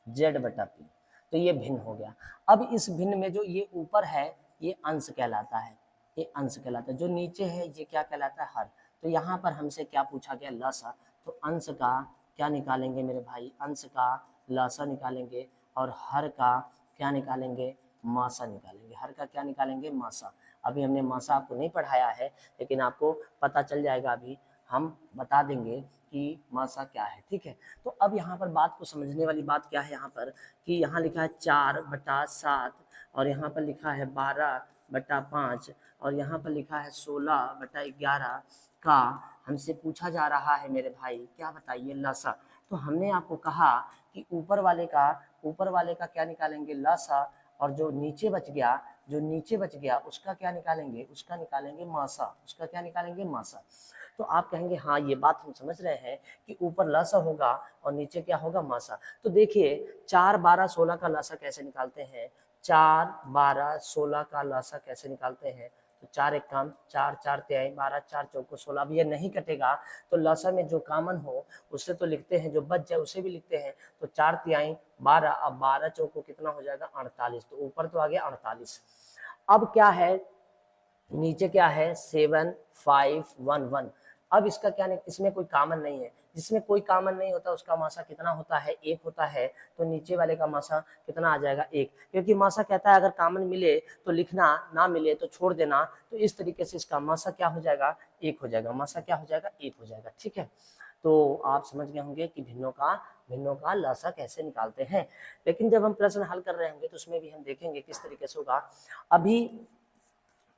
जेड बटा पी। तो ये भिन्न हो गया। अब इस भिन्न में जो ये ऊपर है ये अंश कहलाता है, ये अंश कहलाता है, जो नीचे है ये क्या कहलाता है, हर। तो यहाँ पर हमसे क्या पूछा गया, लसा। तो अंश का क्या निकालेंगे मेरे भाई, अंश का लसा निकालेंगे और हर का क्या निकालेंगे, मासा निकालेंगे। हर का क्या निकालेंगे, मासा। अभी हमने मासा आपको नहीं पढ़ाया है, लेकिन आपको पता चल जाएगा, अभी हम बता देंगे कि मासा क्या है, ठीक है। तो अब यहाँ पर बात को समझने वाली बात क्या है, यहाँ पर कि यहाँ लिखा है 4/7 और यहाँ पर लिखा है 12/5 और यहाँ पर लिखा है 16/11 का हमसे पूछा जा रहा है मेरे भाई, क्या बताइए, लसा। तो हमने आपको कहा कि ऊपर वाले का क्या निकालेंगे, लसा, और जो नीचे बच गया, जो नीचे बच गया उसका क्या निकालेंगे, उसका निकालेंगे मासा, उसका क्या निकालेंगे, मासा। तो आप कहेंगे हाँ ये बात हम समझ रहे हैं कि ऊपर लसा होगा और नीचे क्या होगा, मासा। तो देखिए 4, 12, 16 का लसा कैसे निकालते हैं, 4, 12, 16 का लसा कैसे निकालते हैं। तो 4 एक काम, 4 4 तिहाई 12, 4 चौको 16। अब ये नहीं कटेगा तो लसा में जो कॉमन हो उससे तो लिखते हैं, जो बच जाए उसे भी लिखते हैं। तो 4 तिहाई 12, अब 12 चौको कितना हो जाएगा, 48। तो ऊपर तो आ गया 48। अब क्या है, नीचे क्या है, 7 5 1 1। अब इसका क्या नहीं, इसमें कोई कॉमन नहीं है, जिसमें कोई कॉमन नहीं होता उसका मासा कितना होता है, 1 होता है। तो नीचे वाले का मासा कितना आ जाएगा, 1, क्योंकि मासा कहता है अगर कॉमन मिले तो लिखना, ना मिले तो छोड़ देना। तो इस तरीके से इसका मासा क्या हो जाएगा, 1 हो जाएगा, मासा क्या हो जाएगा, 1 हो जाएगा, ठीक है। तो आप समझ गए होंगे कि भिन्नों का लसा कैसे निकालते हैं। लेकिन जब हम प्रश्न हल कर रहे होंगे तो उसमें भी हम देखेंगे किस तरीके से होगा। अभी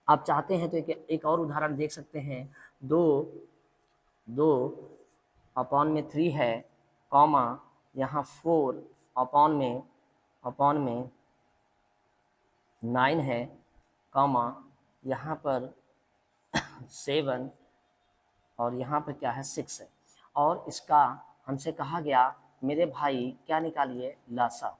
आप चाहते हैं तो एक और उदाहरण देख सकते हैं। 2/3 है, कॉमा यहाँ 4/में 9 है, कॉमा यहाँ पर 7 और यहाँ पर क्या है, 6 है। और इसका हमसे कहा गया मेरे भाई क्या निकालिए, लसा।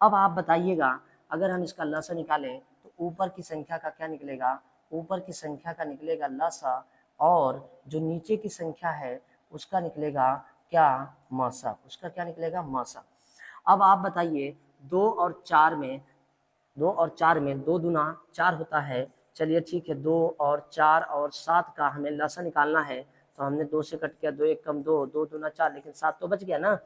अब आप बताइएगा अगर हम इसका लसा निकालें तो ऊपर की संख्या का क्या निकलेगा, ऊपर की संख्या का निकलेगा लसा और जो नीचे की संख्या है उसका निकलेगा क्या, मासा, उसका क्या निकलेगा, मासा। अब आप बताइए 2 और 4 में 2 दूना 4 होता है। चलिए ठीक है, 2 और 4 और 7 का हमें लसा निकालना है। तो हमने 2 से कट किया, 2 एक कम 2, 2 दूना 4, लेकिन 7 तो बच गया ना।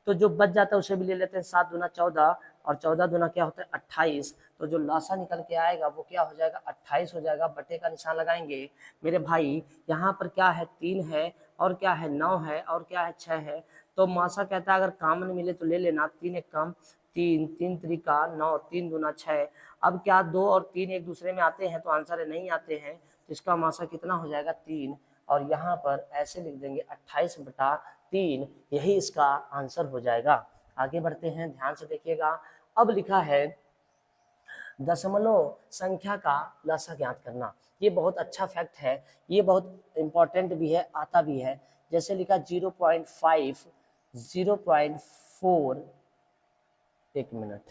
तो जो बच जाता है उसे भी ले लेते हैं, 7 दूना 14 और 14 दूना क्या होता है, 28। तो जो लासा निकल के आएगा वो क्या हो जाएगा, 28 हो जाएगा। बटे का निशान लगाएंगे मेरे भाई। यहाँ पर क्या है, 3 है और क्या है, 9 है और क्या है, 6 है। तो मासा कहता है अगर कॉमन मिले तो ले लेना, 3 एक कम 3, 3 त्रिका 9, 3 दूना 6। अब क्या 2 और 3 एक दूसरे में आते हैं तो आंसर नहीं आते हैं, तो इसका मासा कितना हो जाएगा, 3। और यहाँ पर ऐसे लिख देंगे 28/3, यही इसका आंसर हो जाएगा। आगे बढ़ते हैं, ध्यान से देखिएगा। अब लिखा है दशमलव संख्या का लसा ज्ञात करना। ये बहुत अच्छा फैक्ट है, ये बहुत इंपॉर्टेंट भी है, आता भी है। जैसे लिखा 0.5, 0.4, एक मिनट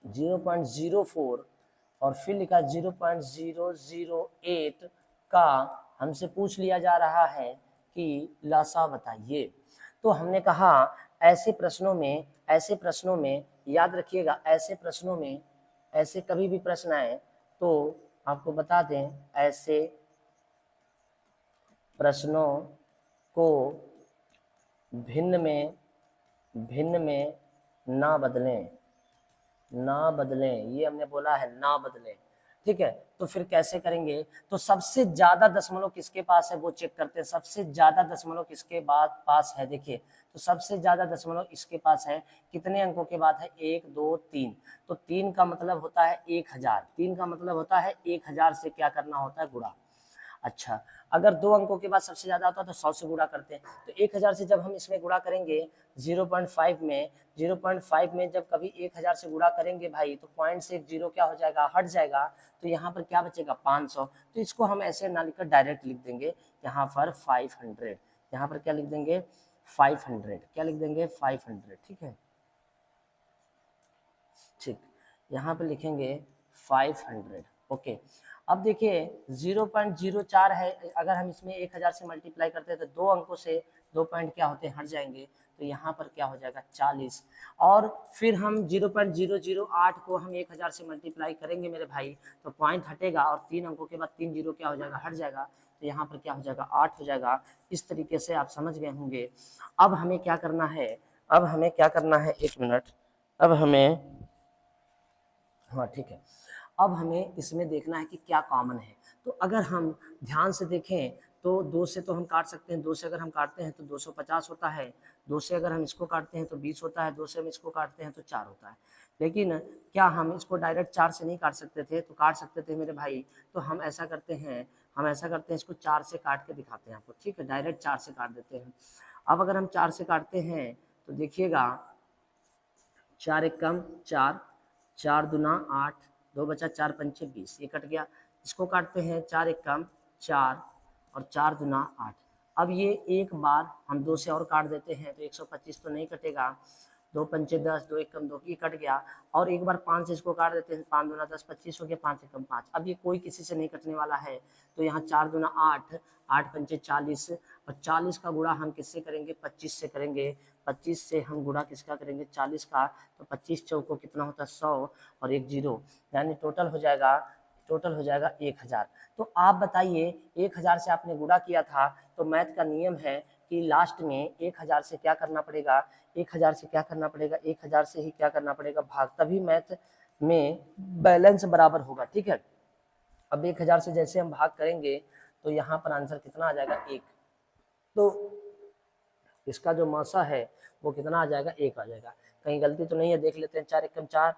0.04 और फिर लिखा 0.008 का हमसे पूछ लिया जा रहा है कि लसा बताइए। तो हमने कहा ऐसे प्रश्नों में याद रखिएगा, ऐसे कभी भी प्रश्न आए तो आपको बता दें, ऐसे प्रश्नों को भिन्न में ना बदलें, ये हमने बोला है, ना बदलें, ठीक है। तो फिर कैसे करेंगे, तो सबसे ज्यादा दशमलव किसके पास है वो चेक करते हैं। सबसे ज्यादा दशमलव किसके पास है, देखिए तो सबसे ज्यादा दशमलव इसके पास है। कितने अंकों के बाद है, 1 2 3। तो 3 का मतलब होता है 1000, 3 का मतलब होता है 1000 से क्या करना होता है, गुणा। अच्छा, अगर 2 अंकों के बाद सबसे ज्यादा होता है तो 100 से गुणा करते हैं। तो 1000 से जब हम इसमें गुणा करेंगे 0.5 में जब कभी 1000 से गुणा करेंगे भाई, तो पॉइंट से एक जीरो क्या हो जाएगा, हट जाएगा। तो यहाँ पर क्या बचेगा, 500। तो इसको हम ऐसे ना लिखकर डायरेक्ट लिख देंगे यहाँ पर 500। यहाँ पर क्या लिख देंगे, 500, क्या लिख देंगे, 500, ठीक है। ठीक, यहाँ पर लिखेंगे 500, ओके। अब देखिए 0.04 है, अगर हम इसमें 1000 से मल्टीप्लाई करते हैं तो 2 अंकों से 2 पॉइंट क्या होते हैं, हट जाएंगे, तो यहाँ पर क्या हो जाएगा 40। और फिर हम 0.008 को हम 1000 से मल्टीप्लाई करेंगे मेरे भाई, तो पॉइंट हटेगा और 3 अंकों के बाद 3 जीरो क्या हो जाएगा, हट जाएगा, तो यहाँ पर क्या हो जाएगा 8 हो जाएगा। इस तरीके से आप समझ गए होंगे। अब हमें क्या करना है, अब हमें क्या करना है, 1 मिनट, अब हमें, हाँ ठीक है, अब हमें इसमें देखना है कि क्या कॉमन है। तो अगर हम ध्यान से देखें तो 2 से तो हम काट सकते हैं, 2 से अगर हम काटते हैं तो 250 होता है, 2 से अगर हम इसको काटते हैं तो 20 होता है, 2 से हम इसको काटते हैं तो 4 होता है। लेकिन क्या हम इसको डायरेक्ट 4 से नहीं काट सकते थे, तो काट सकते थे मेरे भाई। तो हम ऐसा करते हैं, इसको 4 से काट के दिखाते हैं आपको, ठीक है, डायरेक्ट 4 से काट देते हैं। अब अगर हम 4 से काटते हैं तो देखिएगा 4 एक कम 4, 4 दूना 8, 2 बचा 4 पंचे 20, ये कट गया। इसको काटते हैं 4 एक कम 4 और 4 दूना 8। अब ये एक बार हम 2 से और काट देते हैं तो 125 तो नहीं कटेगा, 2 पंचे 10, 2 एक कम 2, ये कट गया। और एक बार 5 से इसको काट देते हैं, 5 दूना 10, 25 हो गया, 5 एक कम 5। अब ये कोई किसी से नहीं कटने वाला है, तो यहाँ 4 दूना 8, 8 पंचे 40, और 40 का गुणा हम किससे करेंगे, 25 से करेंगे। 25 से हम गुणा किसका करेंगे, 40 का, तो 25 चौको कितना होता है 100 और एक जीरो, यानी टोटल हो जाएगा 1000। तो आप बताइए 1000 से आपने गुणा किया था, तो मैथ का नियम है कि लास्ट में 1000 से क्या करना पड़ेगा, 1000 से क्या करना पड़ेगा, 1000 से ही क्या करना पड़ेगा, भाग, तभी मैथ में बैलेंस बराबर होगा, ठीक है। अब 1000 से जैसे हम भाग करेंगे तो यहाँ पर आंसर कितना आ जाएगा, 1। तो इसका जो मासा है वो कितना आ जाएगा, 1 आ जाएगा। कहीं गलती तो नहीं है, देख लेते हैं। 4 एकम 4,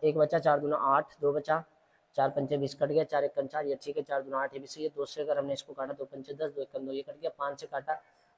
1 बचा, 4 दूना 8, 2 बचा, 4 पंचे 20 कट गया, 4 एकम 4, ये ठीक है, 4 दूना 8 ये भी सही है। 2 से अगर हमने इसको काटा, 2 पंचे 10, 2 एकम 2, ये कट गया। 5 से काटा,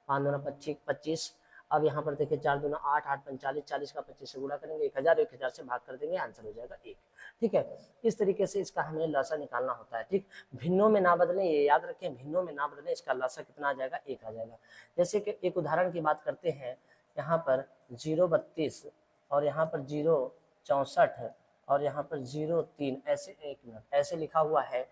5 दूना 25। अब यहाँ पर देखिए 4 दूना 8, 8 पंच 40, 40 का 25 से गुणा करेंगे, 1000 से भाग कर देंगे, आंसर हो जाएगा 1, ठीक है। इस तरीके से इसका हमें लसा निकालना होता है, ठीक। भिन्नों में ना बदलें, ये याद रखें, भिन्नों में ना बदलें, इसका लसा कितना आ जाएगा, 1 आ जाएगा। जैसे कि एक उदाहरण की बात करते हैं, यहाँ पर 032 और यहाँ पर 064 और यहाँ पर 03, ऐसे, 1 मिनट, ऐसे लिखा हुआ है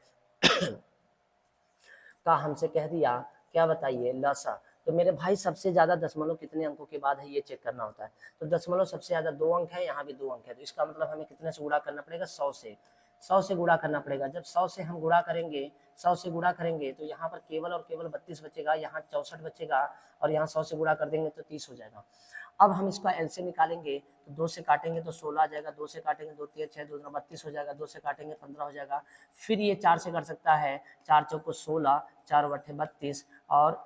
का हमसे कह दिया, क्या बताइए, लसा। तो मेरे भाई सबसे ज्यादा दशमलव कितने अंकों के बाद है, ये चेक करना होता है। तो दशमलव सबसे ज्यादा 2 अंक है, यहाँ भी 2 अंक है, तो इसका मतलब हमें कितने से गुणा करना पड़ेगा, 100 से। 100 से गुणा करना पड़ेगा। जब 100 से हम गुणा करेंगे, 100 से गुणा करेंगे तो यहाँ पर केवल और केवल 32 बचेगा, यहाँ 64 बचेगा, और यहाँ 100 से गुणा कर देंगे तो 30 हो जाएगा। अब हम इसका एलसीएम निकालेंगे, तो 2 से काटेंगे तो 16 आ जाएगा, 2 से काटेंगे 2 3 6, 2 32 हो जाएगा, 2 से काटेंगे 15 हो जाएगा। फिर ये 4 से कट सकता है, 4 चौको 16, 4 बट्ठे 32, और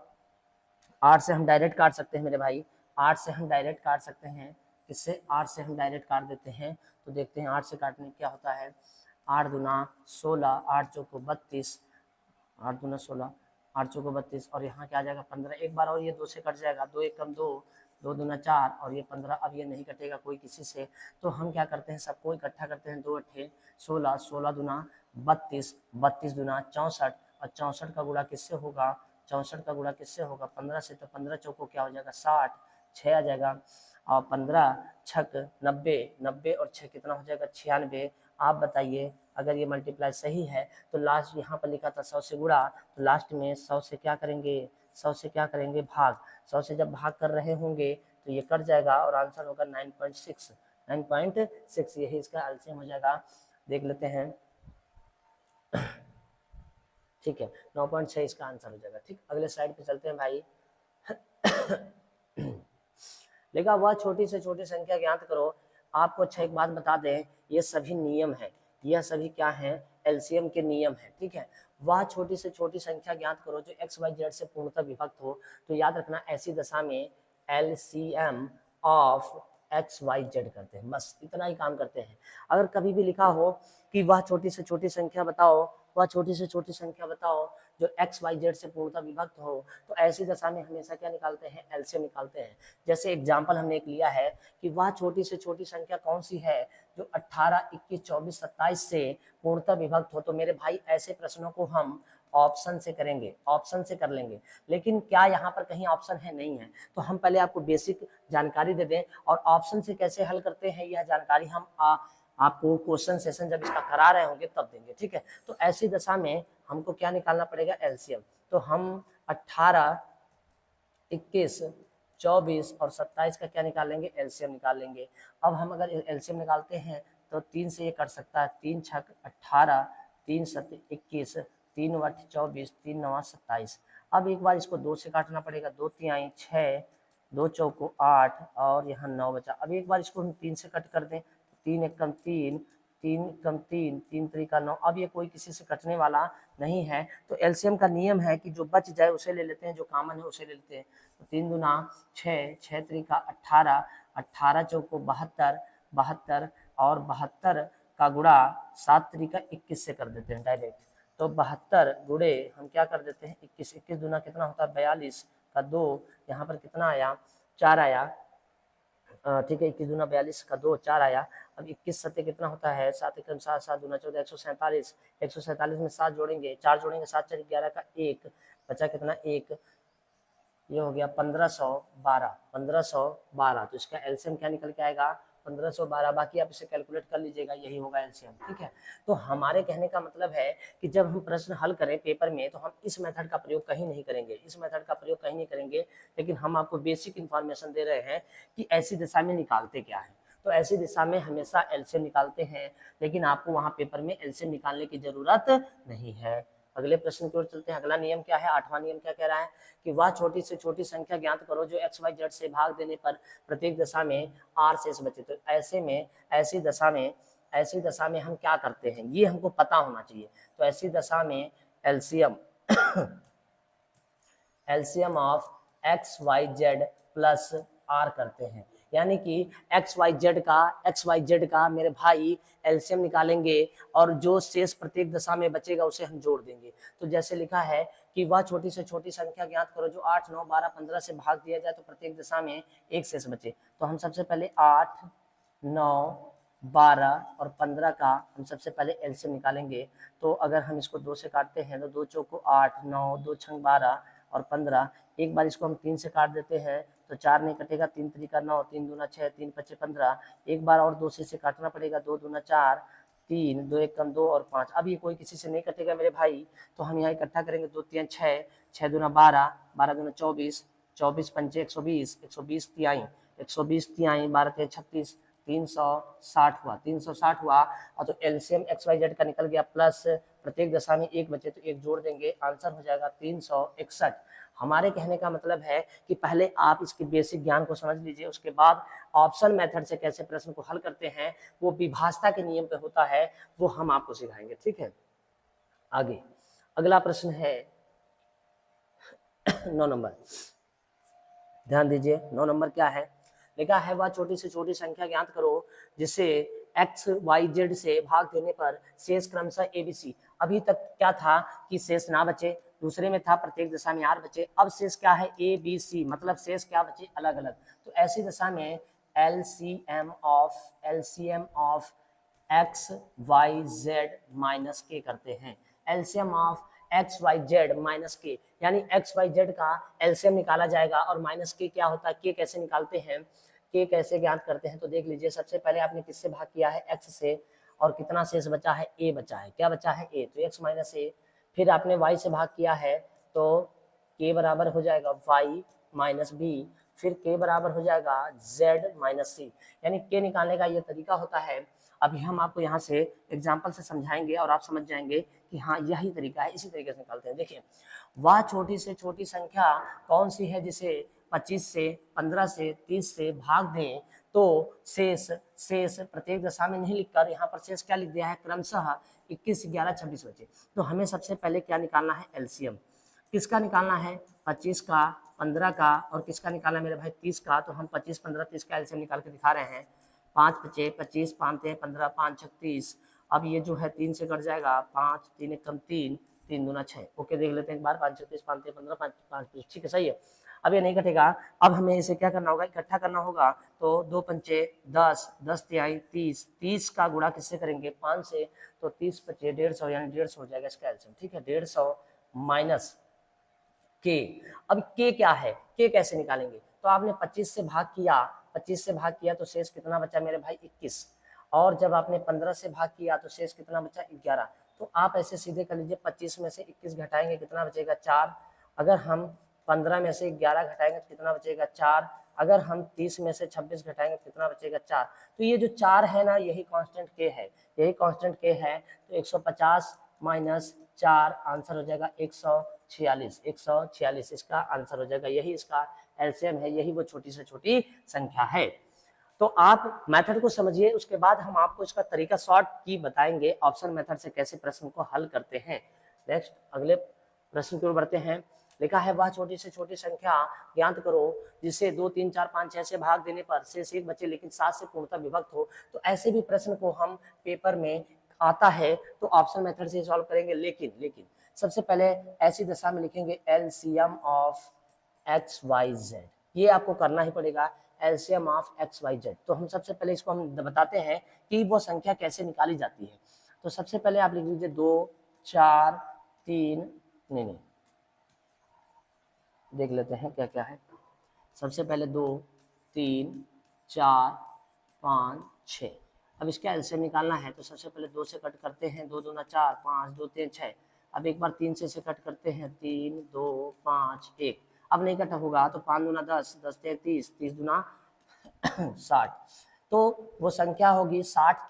8 से हम डायरेक्ट काट सकते हैं मेरे भाई, 8 से हम डायरेक्ट काट सकते हैं। इससे 8 से हम डायरेक्ट काट देते हैं, तो देखते हैं 8 से काटने क्या होता है। 8 दूना 16, 8 चौको 32, 8 दूना 16, 8 चौको 32, और यहाँ क्या आ जाएगा 15। एक बार और ये 2 से कट जाएगा, 2 एक कम 2, 2 दूना 4, और ये 15। अब ये नहीं कटेगा कोई किसी से, तो हम क्या करते हैं, सबको इकट्ठा करते हैं, 2 अट्ठे 16, 16 दूना 32, 32 दूना 64, और 64 का गुणा किससे होगा, 64 का गुणा किससे होगा, 15 से। तो 15 चौको क्या हो जाएगा 60, 6 आ जाएगा, और 15 छक 90, 90 और 6 कितना हो जाएगा 96। आप बताइए, अगर ये मल्टीप्लाई सही है तो लास्ट यहाँ पर लिखा था 100 से गुणा, तो लास्ट में 100 से क्या करेंगे, 100 से क्या करेंगे, भाग। 100 से जब भाग कर रहे होंगे तो ये कट जाएगा और आंसर होगा 9.6, 9.6, यही इसका एलसीएम हो जाएगा। देख लेते हैं, ठीक है, 9.6 इसका आंसर हो जाएगा, ठीक। अगले स्लाइड पे चलते हैं भाई। लेकिन वह छोटी से छोटी संख्या ज्ञात करो। आपको अच्छा एक बात बता दें, ये सभी नियम है, यह सभी क्या है, एलसीएम के नियम है, ठीक है। वह छोटी से छोटी संख्या ज्ञात करो जो एक्स वाई जेड से पूर्णतः विभक्त हो। तो याद रखना, ऐसी दशा में LCM of X Y Z करते हैं, बस इतना ही काम करते हैं। अगर कभी भी लिखा हो कि वह छोटी से छोटी संख्या बताओ, वह छोटी से छोटी संख्या बताओ जो एक्स वाई जेड से पूर्णतः विभक्त हो, तो ऐसी दशा में हमेशा क्या निकालते हैं, एलसीएम निकालते हैं। जैसे एग्जांपल हमने एक लिया है कि वह छोटी से छोटी संख्या कौन सी है जो 18, 21, 24, 27 से पूर्णतः विभक्त हो। तो मेरे भाई ऐसे प्रश्नों को हम ऑप्शन से करेंगे, ऑप्शन से कर लेंगे। लेकिन क्या यहाँ पर कहीं ऑप्शन है, नहीं है, तो हम पहले आपको बेसिक जानकारी दे दें और ऑप्शन से कैसे हल करते हैं यह जानकारी हम आपको क्वेश्चन सेशन जब इसका करा रहे होंगे तब देंगे, ठीक है। तो ऐसी दशा में हमको क्या निकालना पड़ेगा, एलसीएम। तो हम 18, 21, 24 और 27 का क्या निकाल लेंगे, एलसीएम निकाल लेंगे। अब हम अगर एलसीएम निकालते हैं तो 3 से ये कट सकता है, 3 छक 18, 3 7 21, 3 8 24, 3 9 27। अब एक बार इसको 2 से काटना पड़ेगा, 2 तिहाई 6, 2 चौको 8 और यहाँ 9 बचा। अब एक बार इसको हम 3 से कट कर दें, 3 एकम 3, 3 कम 3, 3 त्रिका 9। अब ये कोई किसी से कटने वाला नहीं है, तो एलसीएम का नियम है कि जो बच जाए उसे ले लेते हैं, जो कॉमन है उसे ले लेते हैं। तो 3 दूना 6, 6 त्रिका 18, 18 चौको 72, 72 और 72 का गुणा 7 त्रिका 21 से कर देते हैं डायरेक्ट। तो 72 गुणे हम क्या कर देते हैं 21, 21 दूना कितना होता है 42 का 2, यहाँ पर कितना आया 4 आया, ठीक है। 21 दूना 42 का 2, 4 आया। अब 21 सत्य कितना होता है 7 एकम 7, 7 दूना 14, 147, 147 में 7 जोड़ेंगे, 4 जोड़ेंगे 7 4 11 का 1 बचा कितना 1, ये हो गया 1512, 1512। तो इसका एलसीएम क्या निकल के आएगा 1512। बाकी आप इसे कैलकुलेट कर लीजिएगा, यही होगा एलसीएम, ठीक है। तो हमारे कहने का मतलब है कि जब हम प्रश्न हल करें पेपर में तो हम इस मेथड का प्रयोग कहीं नहीं करेंगे, इस मेथड का प्रयोग कहीं नहीं करेंगे, लेकिन हम आपको बेसिक इन्फॉर्मेशन दे रहे हैं कि ऐसी दिशा में निकालते क्या है। तो ऐसी दिशा में हमेशा एलसीएम निकालते हैं, लेकिन आपको वहां पेपर में एलसीएम निकालने की जरूरत नहीं है। अगले प्रश्न की ओर चलते हैं। अगला नियम क्या है, 8वां नियम क्या कह रहा है कि वह छोटी से छोटी संख्या ज्ञात करो जो एक्स वाई जेड से भाग देने पर प्रत्येक दशा में आर शेष बचे। तो ऐसे में ऐसी दशा में हम क्या करते हैं ये हमको पता होना चाहिए। तो ऐसी दशा में LCM LCM of X Y Z plus R करते हैं, यानी कि एक्स वाई जेड का मेरे भाई एलसीएम निकालेंगे और जो शेष प्रत्येक दशा में बचेगा उसे हम जोड़ देंगे। तो जैसे लिखा है कि वह छोटी से छोटी संख्या ज्ञात करो जो 8, 9, 12, 15 से भाग दिया जाए तो प्रत्येक दशा में एक शेष बचे। तो हम सबसे पहले 8, 9, 12 और 15 का हम सबसे पहले एलसीएम निकालेंगे। तो अगर हम इसको 2 से काटते हैं तो 2 चौको 8, 9, 2 छंग 12 और 15। एक बार इसको हम 3 से काट देते हैं तो 4 नहीं कटेगा, 3 त्रिका 9, 3 दूना 6, 3 पचे 15। एक बार और 2 से काटना पड़ेगा, 2 दूना 4, 3, 2 एक कम 2 और 5। अब ये कोई किसी से नहीं कटेगा मेरे भाई, तो हम यहाँ इकट्ठा करेंगे, 2 3 6, 6 दूना 12, 12 दूना 24, 24 पंचे 120, 120 तिहाई, 120 तिहाई 12 तिहाई 36, 360 हुआ, 360 हुआ। और तो एलसीएम एक्स वाई जेड का निकल गया, प्लस प्रत्येक दशा में एक बचे तो एक जोड़ देंगे, आंसर हो जाएगा 361। हमारे कहने का मतलब है कि पहले आप इसके बेसिक ज्ञान को समझ लीजिए, उसके बाद ऑप्शन मेथड से कैसे प्रश्न को हल करते हैं वो विभाजता के नियम पे होता है, वो हम आपको सिखाएंगे, ठीक है। आगे अगला प्रश्न है 9 नंबर, ध्यान दीजिए 9 नंबर क्या है, लिखा है वह छोटी से छोटी संख्या ज्ञात करो जिसे एक्स वाई जेड से भाग देने पर शेष क्रमशः एबीसी। अभी तक क्या था कि शेष ना बचे, दूसरे में था प्रत्येक दशा में आर बचे, अब शेष क्या है ए बी सी, मतलब शेष क्या बचे अलग अलग। तो ऐसी दशा में LCM of X Y Z minus K करते हैं। LCM of X Y Z minus K, यानी एक्स वाई जेड का एलसीएम निकाला जाएगा और माइनस के क्या होता है, के कैसे निकालते हैं, के कैसे ज्ञात करते हैं। तो देख लीजिए, सबसे पहले आपने किससे भाग किया है, एक्स से, और कितना शेष बचा है, ए बचा है, क्या बचा है ए, तो एक्स माइनस ए। फिर आपने वाई से भाग किया है तो के बराबर हो जाएगा वाई माइनस बी, फिर के बराबर हो जाएगा जेड माइनस सी। यानी के निकालने का ये तरीका होता है। अभी हम आपको यहाँ से एग्जाम्पल से समझाएंगे और आप समझ जाएंगे कि हाँ यही तरीका है, इसी तरीके से निकालते हैं। देखिए, वह छोटी से छोटी संख्या कौन सी है जिसे 25 से 15 से 30 से भाग दें तो शेष प्रत्येक दशा में नहीं लिखकर यहाँ पर शेष क्या लिख दिया है, क्रमशः 21, 11, 26 बचे। तो हमें सबसे पहले क्या निकालना है, एलसीएम। किसका निकालना है, 25 का, 15 का और किसका निकालना है मेरे भाई 30 का। तो हम 25, 15, 30 का एलसीएम निकाल के दिखा रहे हैं। 5 पचे 25, 5 ते 15, 5 छक 30। अब ये जो है 3 से कट जाएगा, 5, 3 एक कम 3, 3 दूना 6। ओके, देख लेते हैं एक बार, 5 छक 30, 5 ते 15, 5 5 ठीक है, सही है। अब ये नहीं कटेगा, अब हमें इसे क्या करना होगा, इकट्ठा करना होगा। तो 2 पंचे 10, 10 तिहाई 30, 30 का गुणा किससे करेंगे, 5 से। तो 30 पचे 150, यानी 150 हो जाएगा इसका एलसीएम, ठीक है। 150 माइनस के। अब के क्या है, के कैसे निकालेंगे, तो आपने 25 से भाग किया, 25 से भाग किया तो शेष कितना बचा मेरे भाई 21। और जब आपने 15 से भाग किया तो शेष कितना बचा 11। तो आप ऐसे सीधे कर लीजिए 25 में से 21 घटाएंगे कितना बचेगा 4। अगर हम 15 में से 11 घटाएंगे तो कितना बचेगा 4। अगर हम 30 में से 26 घटाएंगे तो कितना बचेगा 4। तो ये जो 4 है ना यही कांस्टेंट के है, यही कांस्टेंट के है। तो 150 माइनस 4 आंसर हो जाएगा 146। 146 इसका आंसर हो जाएगा, यही इसका एलसीएम है, यही वो छोटी से छोटी संख्या है। तो आप मेथड को समझिए, उसके बाद हम आपको इसका तरीका शॉर्ट की बताएंगे ऑप्शन मेथड से कैसे प्रश्न को हल करते हैं। नेक्स्ट अगले प्रश्न की ओर बढ़ते हैं। लिखा है वह छोटी से छोटी संख्या ज्ञात करो जिसे 2, 3, 4, 5, 6 से भाग देने पर शेष 1 बचे लेकिन 7 से पूर्णतः विभक्त हो। तो ऐसे भी प्रश्न को हम पेपर में आता है तो ऑप्शन मेथड से सॉल्व करेंगे, लेकिन सबसे पहले ऐसी दशा में लिखेंगे LCM of X Y Z, ये आपको करना ही पड़ेगा, LCM of X Y Z. तो हम सबसे पहले इसको हम बताते हैं कि वो संख्या कैसे निकाली जाती है। तो सबसे पहले आप लिख लीजिए 2, 4, 3, नहीं देख लेते हैं क्या क्या है। सबसे पहले 2, 3, 4, 5, 6। अब इसका एलसीएम निकालना है तो सबसे पहले 2 से कट करते हैं, 2 दूना 4, 5, 2 3 6। अब एक बार 3 से कट करते हैं, 3, 2, 5, 1। अब नहीं कट होगा तो 5 दूना 10, 10 3 30, 30 दूना 60। तो वो संख्या होगी 60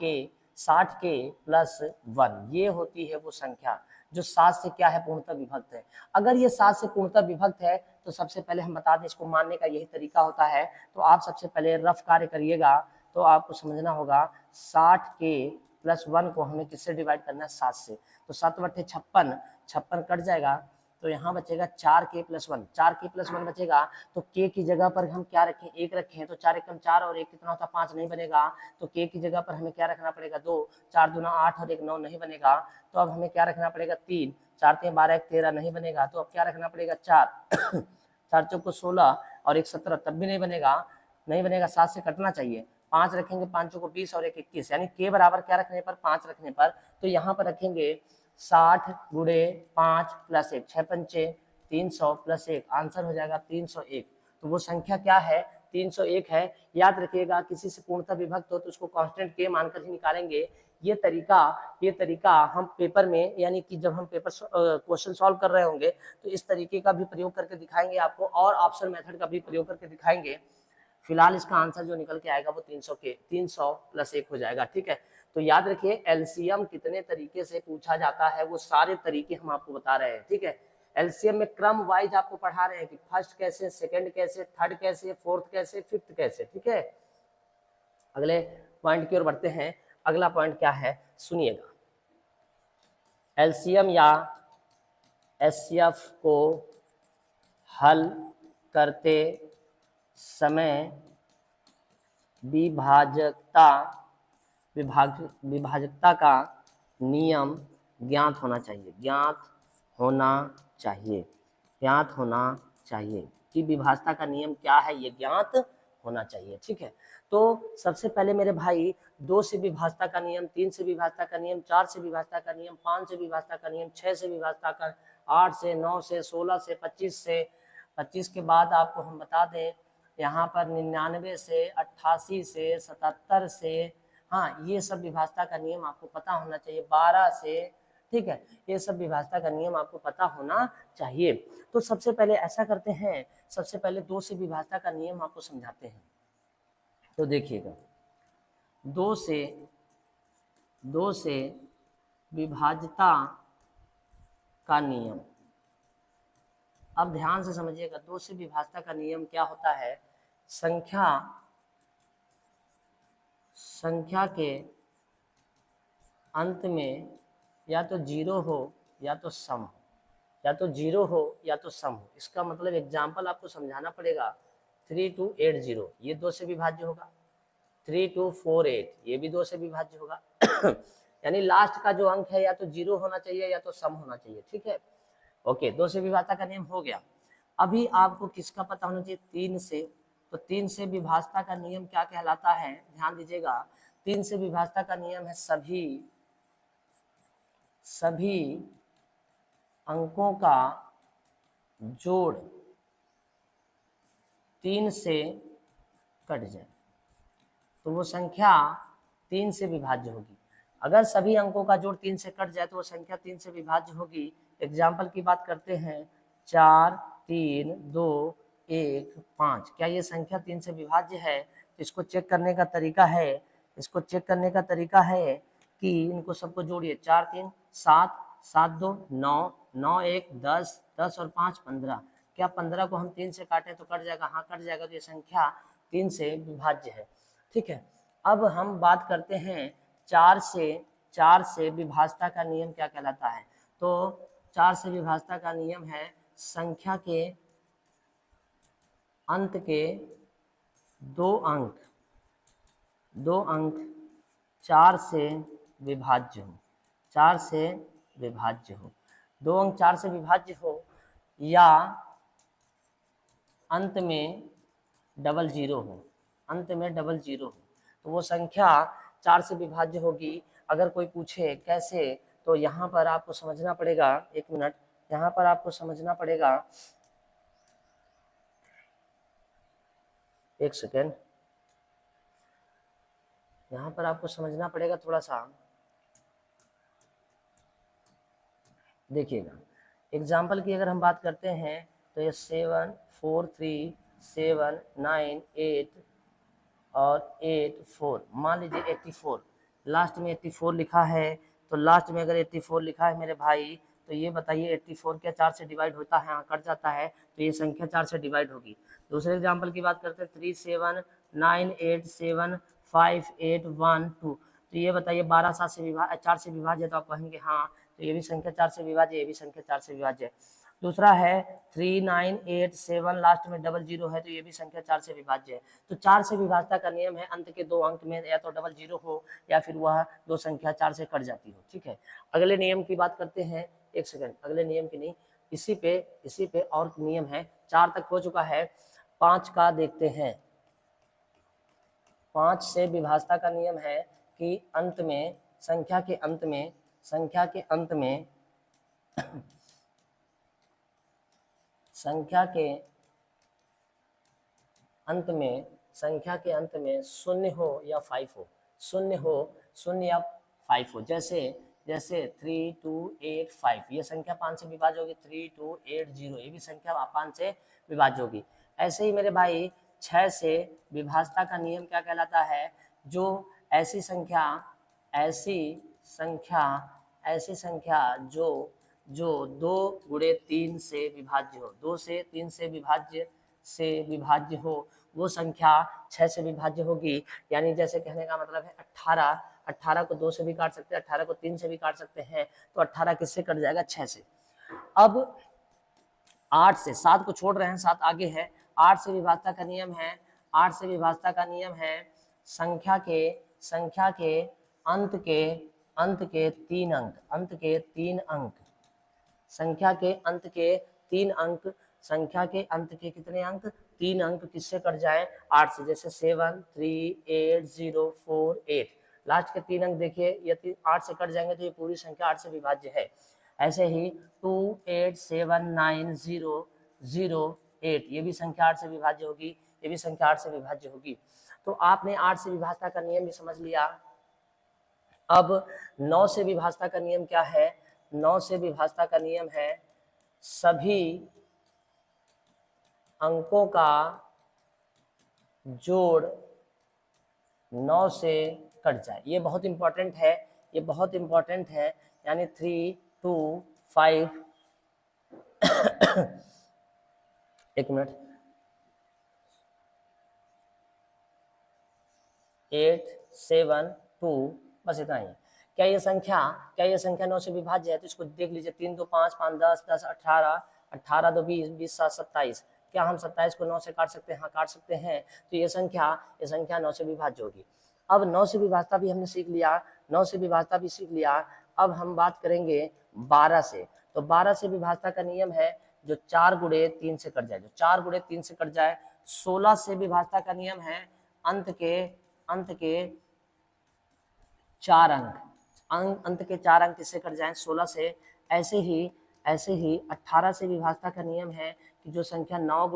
के प्लस 1, ये होती है वो संख्या जो 7 से क्या है पूर्णतः विभक्त है। अगर ये 7 से पूर्णतः विभक्त है तो सबसे पहले हम बता दें इसको मानने का यही तरीका होता है। तो आप सबसे पहले रफ कार्य करिएगा तो आपको समझना होगा 60 के प्लस 1 को हमें किससे डिवाइड करना है 7 से। तो 7 बटे 56, 56 कट जाएगा तो यहाँ बचेगा 4 के प्लस 1, 4 के प्लस 1 बचेगा। तो के की जगह पर हम क्या रखें, 1 रखें, तो 4 एकम 4 और 1 कितना होता है 5 नहीं बनेगा। तो के की जगह पर हमें क्या रखना पड़ेगा 2, 4 दूना 8 और 1 9 नहीं बनेगा। तो अब हमें क्या रखना पड़ेगा 3, 4 3 12 1 13 नहीं बनेगा। तो अब क्या रखना पड़ेगा 4 4 चौको 16 और 1 17 तब भी नहीं बनेगा, नहीं बनेगा, 7 से कटना चाहिए। 5 रखेंगे, 5 चौको 20 और 1 21, यानी के बराबर क्या रखने पर 5 रखने पर। तो यहाँ पर रखेंगे 60 गुणे 5 प्लस 1, 6 पंचे 300 प्लस 1, आंसर हो जाएगा 301। तो वो संख्या क्या है 301 है। याद रखिएगा किसी से पूर्णतः विभक्त हो तो उसको कांस्टेंट के मानकर ही निकालेंगे। ये तरीका हम पेपर में, यानी कि जब हम पेपर क्वेश्चन सॉल्व कर रहे होंगे तो इस तरीके का भी प्रयोग करके दिखाएंगे आपको, और ऑप्शन मेथड का भी प्रयोग करके दिखाएंगे। फिलहाल इसका आंसर जो निकल के आएगा वो 300 प्लस 1 हो जाएगा। ठीक है, तो याद रखिए एलसीएम कितने तरीके से पूछा जाता है वो सारे तरीके हम आपको बता रहे हैं। ठीक है, एलसीएम में क्रम वाइज आपको पढ़ा रहे हैं कि फर्स्ट कैसे, सेकंड कैसे, थर्ड कैसे, फोर्थ कैसे, फिफ्थ कैसे। ठीक है, अगले पॉइंट की ओर बढ़ते हैं। अगला पॉइंट क्या है सुनिएगा। एलसीएम या एचसीएफ को हल करते समय विभाजकता का नियम ज्ञात होना चाहिए, ज्ञात होना चाहिए कि विभाजकता का नियम क्या है, ये ज्ञात होना चाहिए। ठीक है, तो सबसे पहले मेरे भाई 2 से विभाजकता का नियम, 3 से विभाजकता का नियम, 4 से विभाजकता का नियम, 5 से विभाजकता का नियम, 6 से विभाजकता का, 8 से, 9 से, 16 से, 25 के बाद आपको हम बता दें यहाँ पर 99 से, 88 से, 77 से, हाँ ये सब विभाजकता का नियम आपको पता होना चाहिए, 12 से। ठीक है, ये सब विभाजकता का नियम आपको पता होना चाहिए। तो सबसे पहले ऐसा करते हैं, सबसे पहले 2 से विभाजकता का नियम आपको समझाते हैं। तो देखिएगा 2 से विभाज्यता का नियम, अब ध्यान से समझिएगा 2 से विभाज्यता का नियम क्या होता है। संख्या के अंत में या तो 0 हो या तो सम हो, या तो 0 हो या तो सम हो। इसका मतलब एग्जाम्पल आपको समझाना पड़ेगा। 3280 ये 2 से विभाज्य होगा, 3248 ये भी 2 से विभाज्य होगा यानी लास्ट का जो अंक है या तो 0 होना चाहिए या तो सम होना चाहिए। ठीक है, ओके, 2 से विभाज्यता का नियम हो गया। अभी आपको किसका पता होना चाहिए 3 से। तो 3 से विभाज्यता का नियम क्या कहलाता है, ध्यान दीजिएगा। 3 से विभाज्यता का नियम है सभी अंकों का जोड़ 3 से कट जाए। तो वो संख्या 3 से विभाज्य होगी। अगर सभी अंकों का जोड़ 3 से कट जाए तो वो संख्या 3 से विभाज्य होगी। एग्जाम्पल की बात करते हैं, 4, 3, 2, 1, 5। क्या ये संख्या 3 से विभाज्य है? इसको चेक करने का तरीका है, इसको चेक करने का तरीका है कि इनको सबको जोड़िए। 4 3 7, 7 2 9, 9 1 10, 10 और 5 15। क्या 15 को हम 3 से काटें तो कट जाएगा? हाँ कट जाएगा। तो ये संख्या 3 से विभाज्य है। ठीक है, अब हम बात करते हैं 4 से विभाज्यता का नियम क्या कहलाता है। तो 4 से विभाज्यता का नियम है संख्या के अंत के दो अंक 4 से विभाज्य हो, 4 से विभाज्य हो, 2 अंक 4 से विभाज्य हो, या अंत में डबल जीरो हो, अंत में डबल जीरो हो, तो वो संख्या 4 से विभाज्य होगी। अगर कोई पूछे कैसे, तो यहाँ पर आपको समझना पड़ेगा, 1 मिनट, यहाँ पर आपको समझना पड़ेगा, 1 सेकेंड, यहाँ पर आपको समझना पड़ेगा थोड़ा सा। देखिएगा, एग्जाम्पल की अगर हम बात करते हैं तो ये 7 4 3 7 9 8 और 8 4, मान लीजिए 84, लास्ट में 84 लिखा है। तो लास्ट में अगर 84 लिखा है मेरे भाई, तो ये बताइए 84 क्या 4 से डिवाइड होता है? हाँ कट जाता है, तो ये संख्या 4 से डिवाइड होगी। दूसरे एग्जाम्पल की बात करते हैं, 3 7 9 8 7 5 8 1 2। तो ये बताइए 12 4 से विभाज्य है? तो आप कहेंगे हाँ, तो ये भी संख्या 4 से विभाज्य, ये भी संख्या 4 से विभाज्य है। दूसरा है 3 9 8 7, लास्ट में डबल जीरो है, तो ये भी संख्या 4 से विभाज्य है। तो 4 से विभाज्यता का नियम है अंत के दो अंक में या तो डबल जीरो हो या फिर वह दो संख्या 4 से कट जाती हो। ठीक है, अगले नियम की बात करते हैं। 1 सेकंड, अगले नियम की नहीं, इसी पे और नियम है। 4 तक हो चुका है, 5 का देखते हैं। 5 से विभाज्यता का नियम है कि अंत में, संख्या के अंत में, संख्या के अंत में संख्या के अंत में शून्य हो या 5 हो, शून्य या 5 हो। जैसे 3 2 8 5, ये संख्या 5 से विभाज्य होगी। 3 2 8 0, ये भी संख्या 5 से विभाज्य होगी। ऐसे ही मेरे भाई 6 से विभाज्यता का नियम क्या कहलाता है? जो ऐसी संख्या जो 2 गुणे 3 से विभाज्य हो, 2 से 3 से विभाज्य हो, वो संख्या 6 से विभाज्य होगी। यानी जैसे कहने का मतलब है 18 को 2 से भी काट सकते हैं, 18 को 3 से भी काट सकते हैं, तो 18 किससे कट जाएगा? 6 से। अब 8 से, 7 को छोड़ रहे हैं, 7 आगे है। 8 से विभाज्यता का नियम है, 8 से विभाज्यता का नियम है संख्या के अंत के 3 अंक, संख्या के अंत के 3 अंक, संख्या के अंत के कितने अंक? 3 अंक किससे कट जाए? 8 से। जैसे 7 3 8 0 4 8, लास्ट के 3 अंक देखिए, ये 8 से कट जाएंगे तो ये पूरी संख्या 8 से विभाज्य है। ऐसे ही 2 8 7 9 0 0 8, ये भी संख्या 8 से विभाज्य होगी, ये भी संख्या 8 से विभाज्य होगी। तो आपने 8 से विभाज्यता का नियम भी समझ लिया। अब 9 से विभाज्यता का नियम क्या है? 9 से विभाज्यता का नियम है सभी अंकों का जोड़ 9 से कट जाए। ये बहुत इंपॉर्टेंट है, ये बहुत इंपॉर्टेंट है। यानी 3 2 5 1 मिनट, 8 7 2, बस इतना ही। क्या ये संख्या 9 से विभाज्य है? तो इसको देख लीजिए, 3 2 5 5 10 10 18, 18 2 20 20 7 27। क्या हम 27 को 9 से काट सकते हैं? हाँ काट सकते हैं। तो ये संख्या 9 से विभाज्य होगी। अब 9 से विभाज्यता भी हमने सीख लिया, 9 से विभाज्यता भी सीख लिया। अब हम बात करेंगे 12 से। तो 12 से विभाज्यता का नियम है जो 4 गुणे 3 से कट जाए, जो 4 गुणे 3 से कट जाए। 16 से विभाज्यता का नियम है अंत के 4 अंक किससे कट जाएं? 16 से। ऐसे ही 18 से विभाज्यता का नियम है कि जो संख्या 9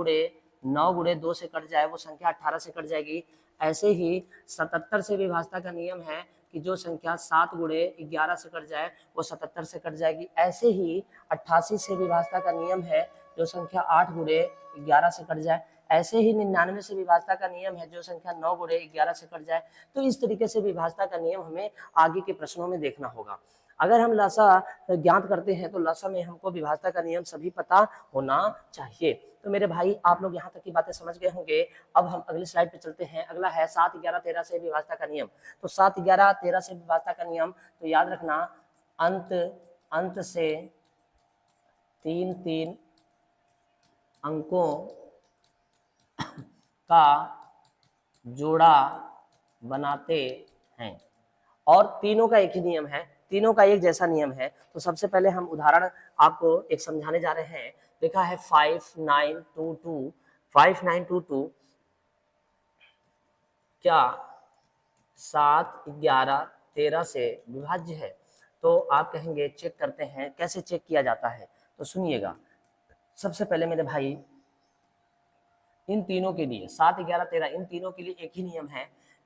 9 गुणे 2 से कट जाए वो संख्या 18 से कट जाएगी। ऐसे ही 77 से विभाजता का नियम है कि जो संख्या 7 गुणे 11 से कट जाए वो 77 से कट जाएगी। ऐसे ही 88 से विभाजता का नियम है, जो संख्या 8 गुणे 11 से कट जाए। ऐसे ही 99 से विभाजता का नियम है, जो संख्या 9 गुणे 11 से कट जाए। तो इस तरीके से विभाजता का नियम हमें आगे के प्रश्नों में देखना होगा। अगर हम लसा ज्ञात करते हैं तो लसा में हमको विभाजता का नियम सभी पता होना चाहिए। तो मेरे भाई आप लोग यहाँ तक की बातें समझ गए होंगे। अब हम अगली स्लाइड पे चलते हैं। अगला है 7, 11, 13 से विभाजता का नियम। तो 7, 11, 13 से विभाजता का नियम, तो याद रखना अंत से 3 अंकों का जोड़ा बनाते हैं और तीनों का एक ही नियम है, तीनों का एक जैसा नियम है। तो सबसे पहले हम उदाहरण आपको एक समझाने जा रहे हैं। लिखा है 5922 क्या 7, 11, 13 से विभाज्य है? तो आप कहेंगे चेक करते हैं, कैसे चेक किया जाता है? तो सुनिएगा। सबसे पहले मेरे भाई इन तीनों के लिए 7, 11, 13 इन तीनों के लिए एक ही नियम है,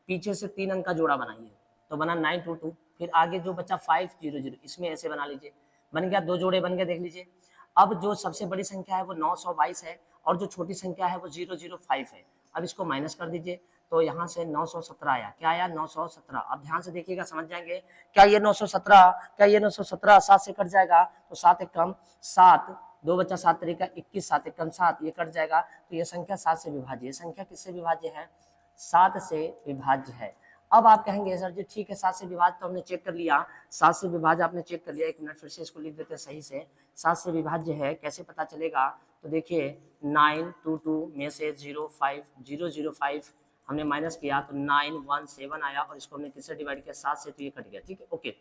पीछे से 3 अंक का जोड़ा बनाइए। तो बना 922, फिर आगे जो बचा 500, इसमें ऐसे बना लीजिए, बन गया, 2 जोड़े बन गए, देख लीजिए। अब जो सबसे बड़ी संख्या है वो 922 है और जो छोटी संख्या है वो 005 है। अब इसको माइनस कर दीजिए, तो यहाँ से 917 आया। क्या आया? 917। अब ध्यान से देखिएगा, समझ जाएंगे। क्या ये 917 7 से कट जाएगा? तो 7 एक कम 7, 2 बचा 7 तरीका 21, 7 एक कम 7, ये कट जाएगा। तो ये संख्या 7 से विभाज्य है। संख्या किससे विभाज्य है? 7 से विभाज्य है। अब आप कहेंगे सर जी ठीक है, 7 से विभाज्य तो हमने चेक कर लिया, 7 से विभाज्य आपने चेक कर लिया। 1 मिनट फिर से इसको लिख देते हैं सही से। 7 से विभाज्य है, कैसे पता चलेगा? तो देखिए 922 में से 005 हमने माइनस किया तो 917 आया और इसको हमने किससे डिवाइड किया? 7 से, तो ये कट गया। ठीक है, ओके।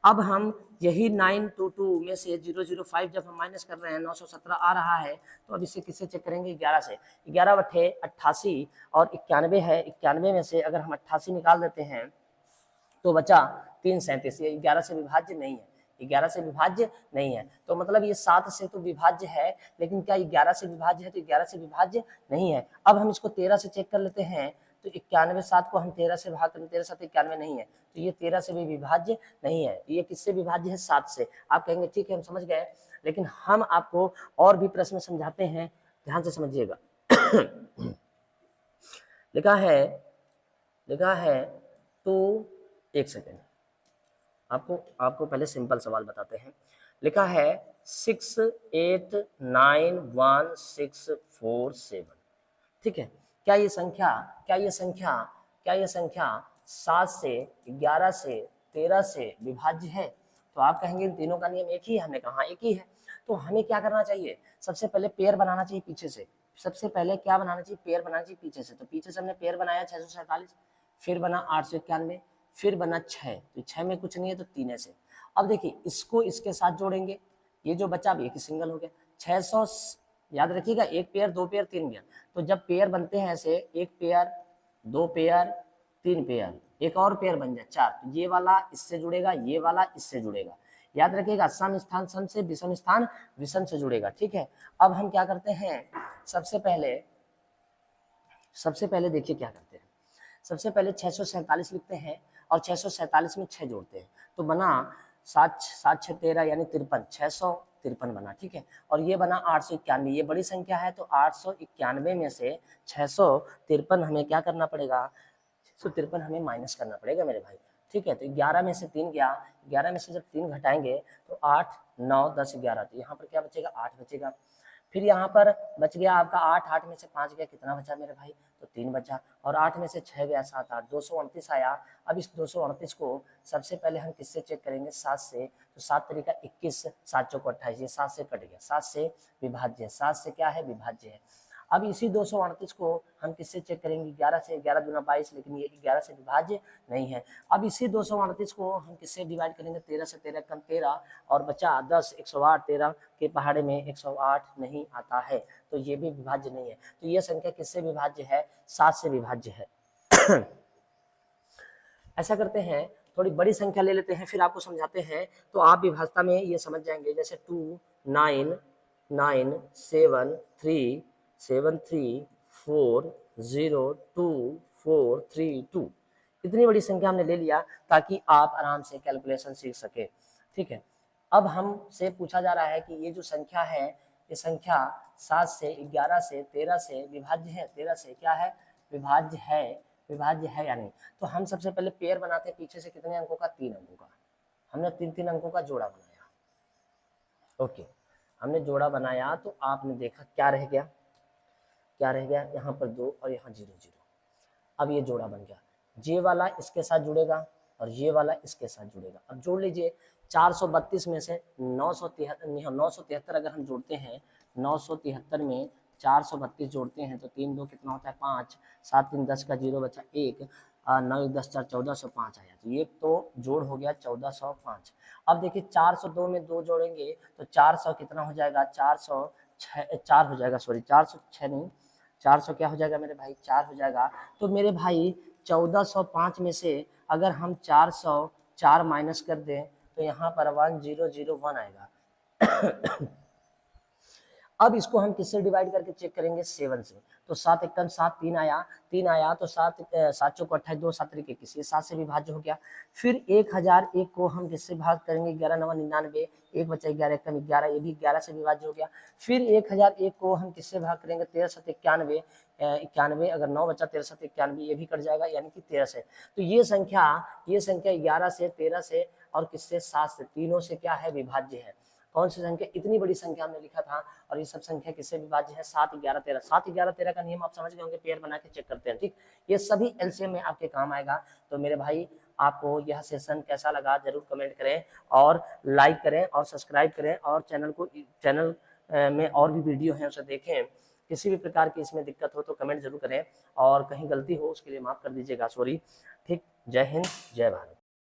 अब हम यही 922 में से 005 जब हम माइनस कर रहे हैं, 917 आ रहा है, तो अब इसे किससे चेक करेंगे? 11 से। 11 बटे 88 और 91 है, 91 में से अगर हम 88 निकाल देते हैं तो बचा 337। ये 11 से विभाज्य नहीं है, 11 से विभाज्य नहीं है। तो मतलब ये 7 से तो विभाज्य है, लेकिन क्या 11 से विभाज्य है? तो 11 से विभाज्य नहीं है। अब हम इसको 13 से चेक कर लेते हैं, तो 91 7 को हम 13 से भाग करें, 13 7 91 नहीं है, तो ये 13 से भी विभाज्य नहीं है। ये किससे विभाज्य है? 7 से। आप कहेंगे ठीक है हम समझ गए, लेकिन हम आपको और भी प्रश्न समझाते हैं, ध्यान से समझिएगा। लिखा है तो एक सेकेंड, आपको पहले सिंपल सवाल बताते हैं। लिखा है 689167। ठीक है, क्या ये संख्या 7 से, 11 से, 13 से विभाज्य है? तो आप कहेंगे इन तीनों का नियम एक ही है। हमने कहा एक ही है। तो हमें क्या करना चाहिए? सबसे पहले पेयर बनाना चाहिए पीछे से। सबसे पहले क्या बनाना चाहिए? पेयर बनाना चाहिए पीछे से। तो पीछे से हमने पेयर बनाया 647, फिर बना 891, फिर बना 6। तो 6 में कुछ नहीं है तो 3 है से। अब देखिए इसको इसके साथ जोड़ेंगे, ये जो बचा भी एक सिंगल हो गया। 600 याद रखिएगा, 1 पेयर 2 पेयर 3 पेयर। तो जब पेयर बनते हैं ऐसे 1 पेयर 2 पेयर 3 पेयर, एक और पेयर बन जाए 4, तो ये वाला इससे जुड़ेगा, ये वाला इससे जुड़ेगा। याद रखिएगा सम स्थान सम से, विषम स्थान विषम से जुड़ेगा। ठीक है, अब हम क्या करते हैं? सबसे पहले देखिए क्या करते हैं। सबसे पहले 647 लिखते हैं और 647 में 6 जोड़ते हैं, तो बना 7 7 6 13 यानी 53, 653 बना। ठीक है, और ये बना 891। ये बड़ी संख्या है तो 891 में से 653 हमें क्या करना पड़ेगा? 653 हमें माइनस करना पड़ेगा मेरे भाई। ठीक है, तो 11 में से 3 गया, 11 में से जब 3 घटाएंगे तो 8 9 10 11, तो यहाँ पर क्या बचेगा? 8 बचेगा। फिर यहाँ पर बच गया आपका 8, 8 में से 5 गया, कितना बचा मेरे भाई? तो 3 बचा। और 8 में से 6 गया 7 8, 238 आया। अब इस 238 को सबसे पहले हम किससे चेक करेंगे? 7 से। तो 7 तरीका 21, 7 चौको 28, ये 7 से कट गया, 7 से विभाज्य है। 7 से क्या है? विभाज्य है। अब इसी 238 को हम किससे चेक करेंगे? 11 से। 11 दूना 22, लेकिन ये 11 से विभाज्य नहीं है। अब इसी 238 को हम किससे डिवाइड करेंगे? 13 से। 13 कम 13 और बचा 10, 108। 13 के पहाड़े में 108 नहीं आता है, तो ये भी विभाज्य नहीं है। तो ये संख्या किससे विभाज्य है? 7 से विभाज्य है। ऐसा करते हैं, थोड़ी बड़ी संख्या ले लेते हैं, फिर आपको समझाते हैं, तो आप विभाजता में ये समझ जाएंगे। जैसे 2 9 9 7 3 73402432। इतनी बड़ी संख्या हमने ले लिया ताकि आप आराम से कैलकुलेशन सीख सके। ठीक है, अब हमसे पूछा जा रहा है कि ये जो संख्या है, ये संख्या 7 से 11 से 13 से विभाज्य है, 13 से क्या है, विभाज्य है, विभाज्य है या नहीं। तो हम सबसे पहले पेयर बनाते हैं, पीछे से कितने अंकों का, 3 अंकों का। हमने 3-3 अंकों का जोड़ा बनाया। ओके, हमने जोड़ा बनाया तो आपने देखा क्या रह गया, क्या रह गया, यहाँ पर 2 और यहाँ 0 0। अब ये जोड़ा बन गया, ये वाला इसके साथ जुड़ेगा और ये वाला इसके साथ जुड़ेगा। अब जोड़ लीजिए, 432 में से 973 अगर हम जोड़ते हैं, 973 में 432 जोड़ते हैं तो 3 2 कितना होता है, 5, 7 3 10 का 0 बचा 1, 9 1 10 4 1405 आया। तो ये तो जोड़ हो गया 1405। अब देखिए 402 में 2 जोड़ेंगे तो 400 कितना हो जाएगा, 4 हो जाएगा, सॉरी 406 नहीं, 400 क्या हो जाएगा मेरे भाई, 4 हो जाएगा। तो मेरे भाई 1405 में से अगर हम 404 माइनस कर दें तो यहाँ पर 1001 आएगा। अब इसको हम किससे डिवाइड करके चेक करेंगे, 7 से। तो 7 एक 7, 3 आया, 3 आया तो 7 7 चौक 28, 2 7 3 21, ये 7 से विभाज्य हो गया। फिर 1001 को हम किससे भाग करेंगे, 11 9 99, 1 बचा 11 1 कम 11, ये भी 11 से विभाज्य हो गया। फिर 1001 को हम किससे भाग करेंगे, 13 7 91, 91, अगर 9 बचा 13 7 91, ये भी कट जाएगा, यानी कि 13 से। तो ये संख्या 11 से, 13 से और किससे, 7 से, तीनों से क्या है, विभाज्य है। कौन सी संख्या, इतनी बड़ी संख्या हमने लिखा था और ये सब संख्या किससे विभाज्य है, 7 11 13। 7 11 13 का नियम आप समझ गए होंगे, पेयर बना के चेक करते हैं। ठीक, ये सभी एलसीएम में आपके काम आएगा। तो मेरे भाई आपको यह सेशन कैसा लगा जरूर कमेंट करें और लाइक करें और सब्सक्राइब करें और चैनल में और भी वीडियो है उसे देखें। किसी भी प्रकार की इसमें दिक्कत हो तो कमेंट जरूर करें और कहीं गलती हो उसके लिए माफ कर दीजिएगा, सॉरी। ठीक, जय हिंद, जय भारत।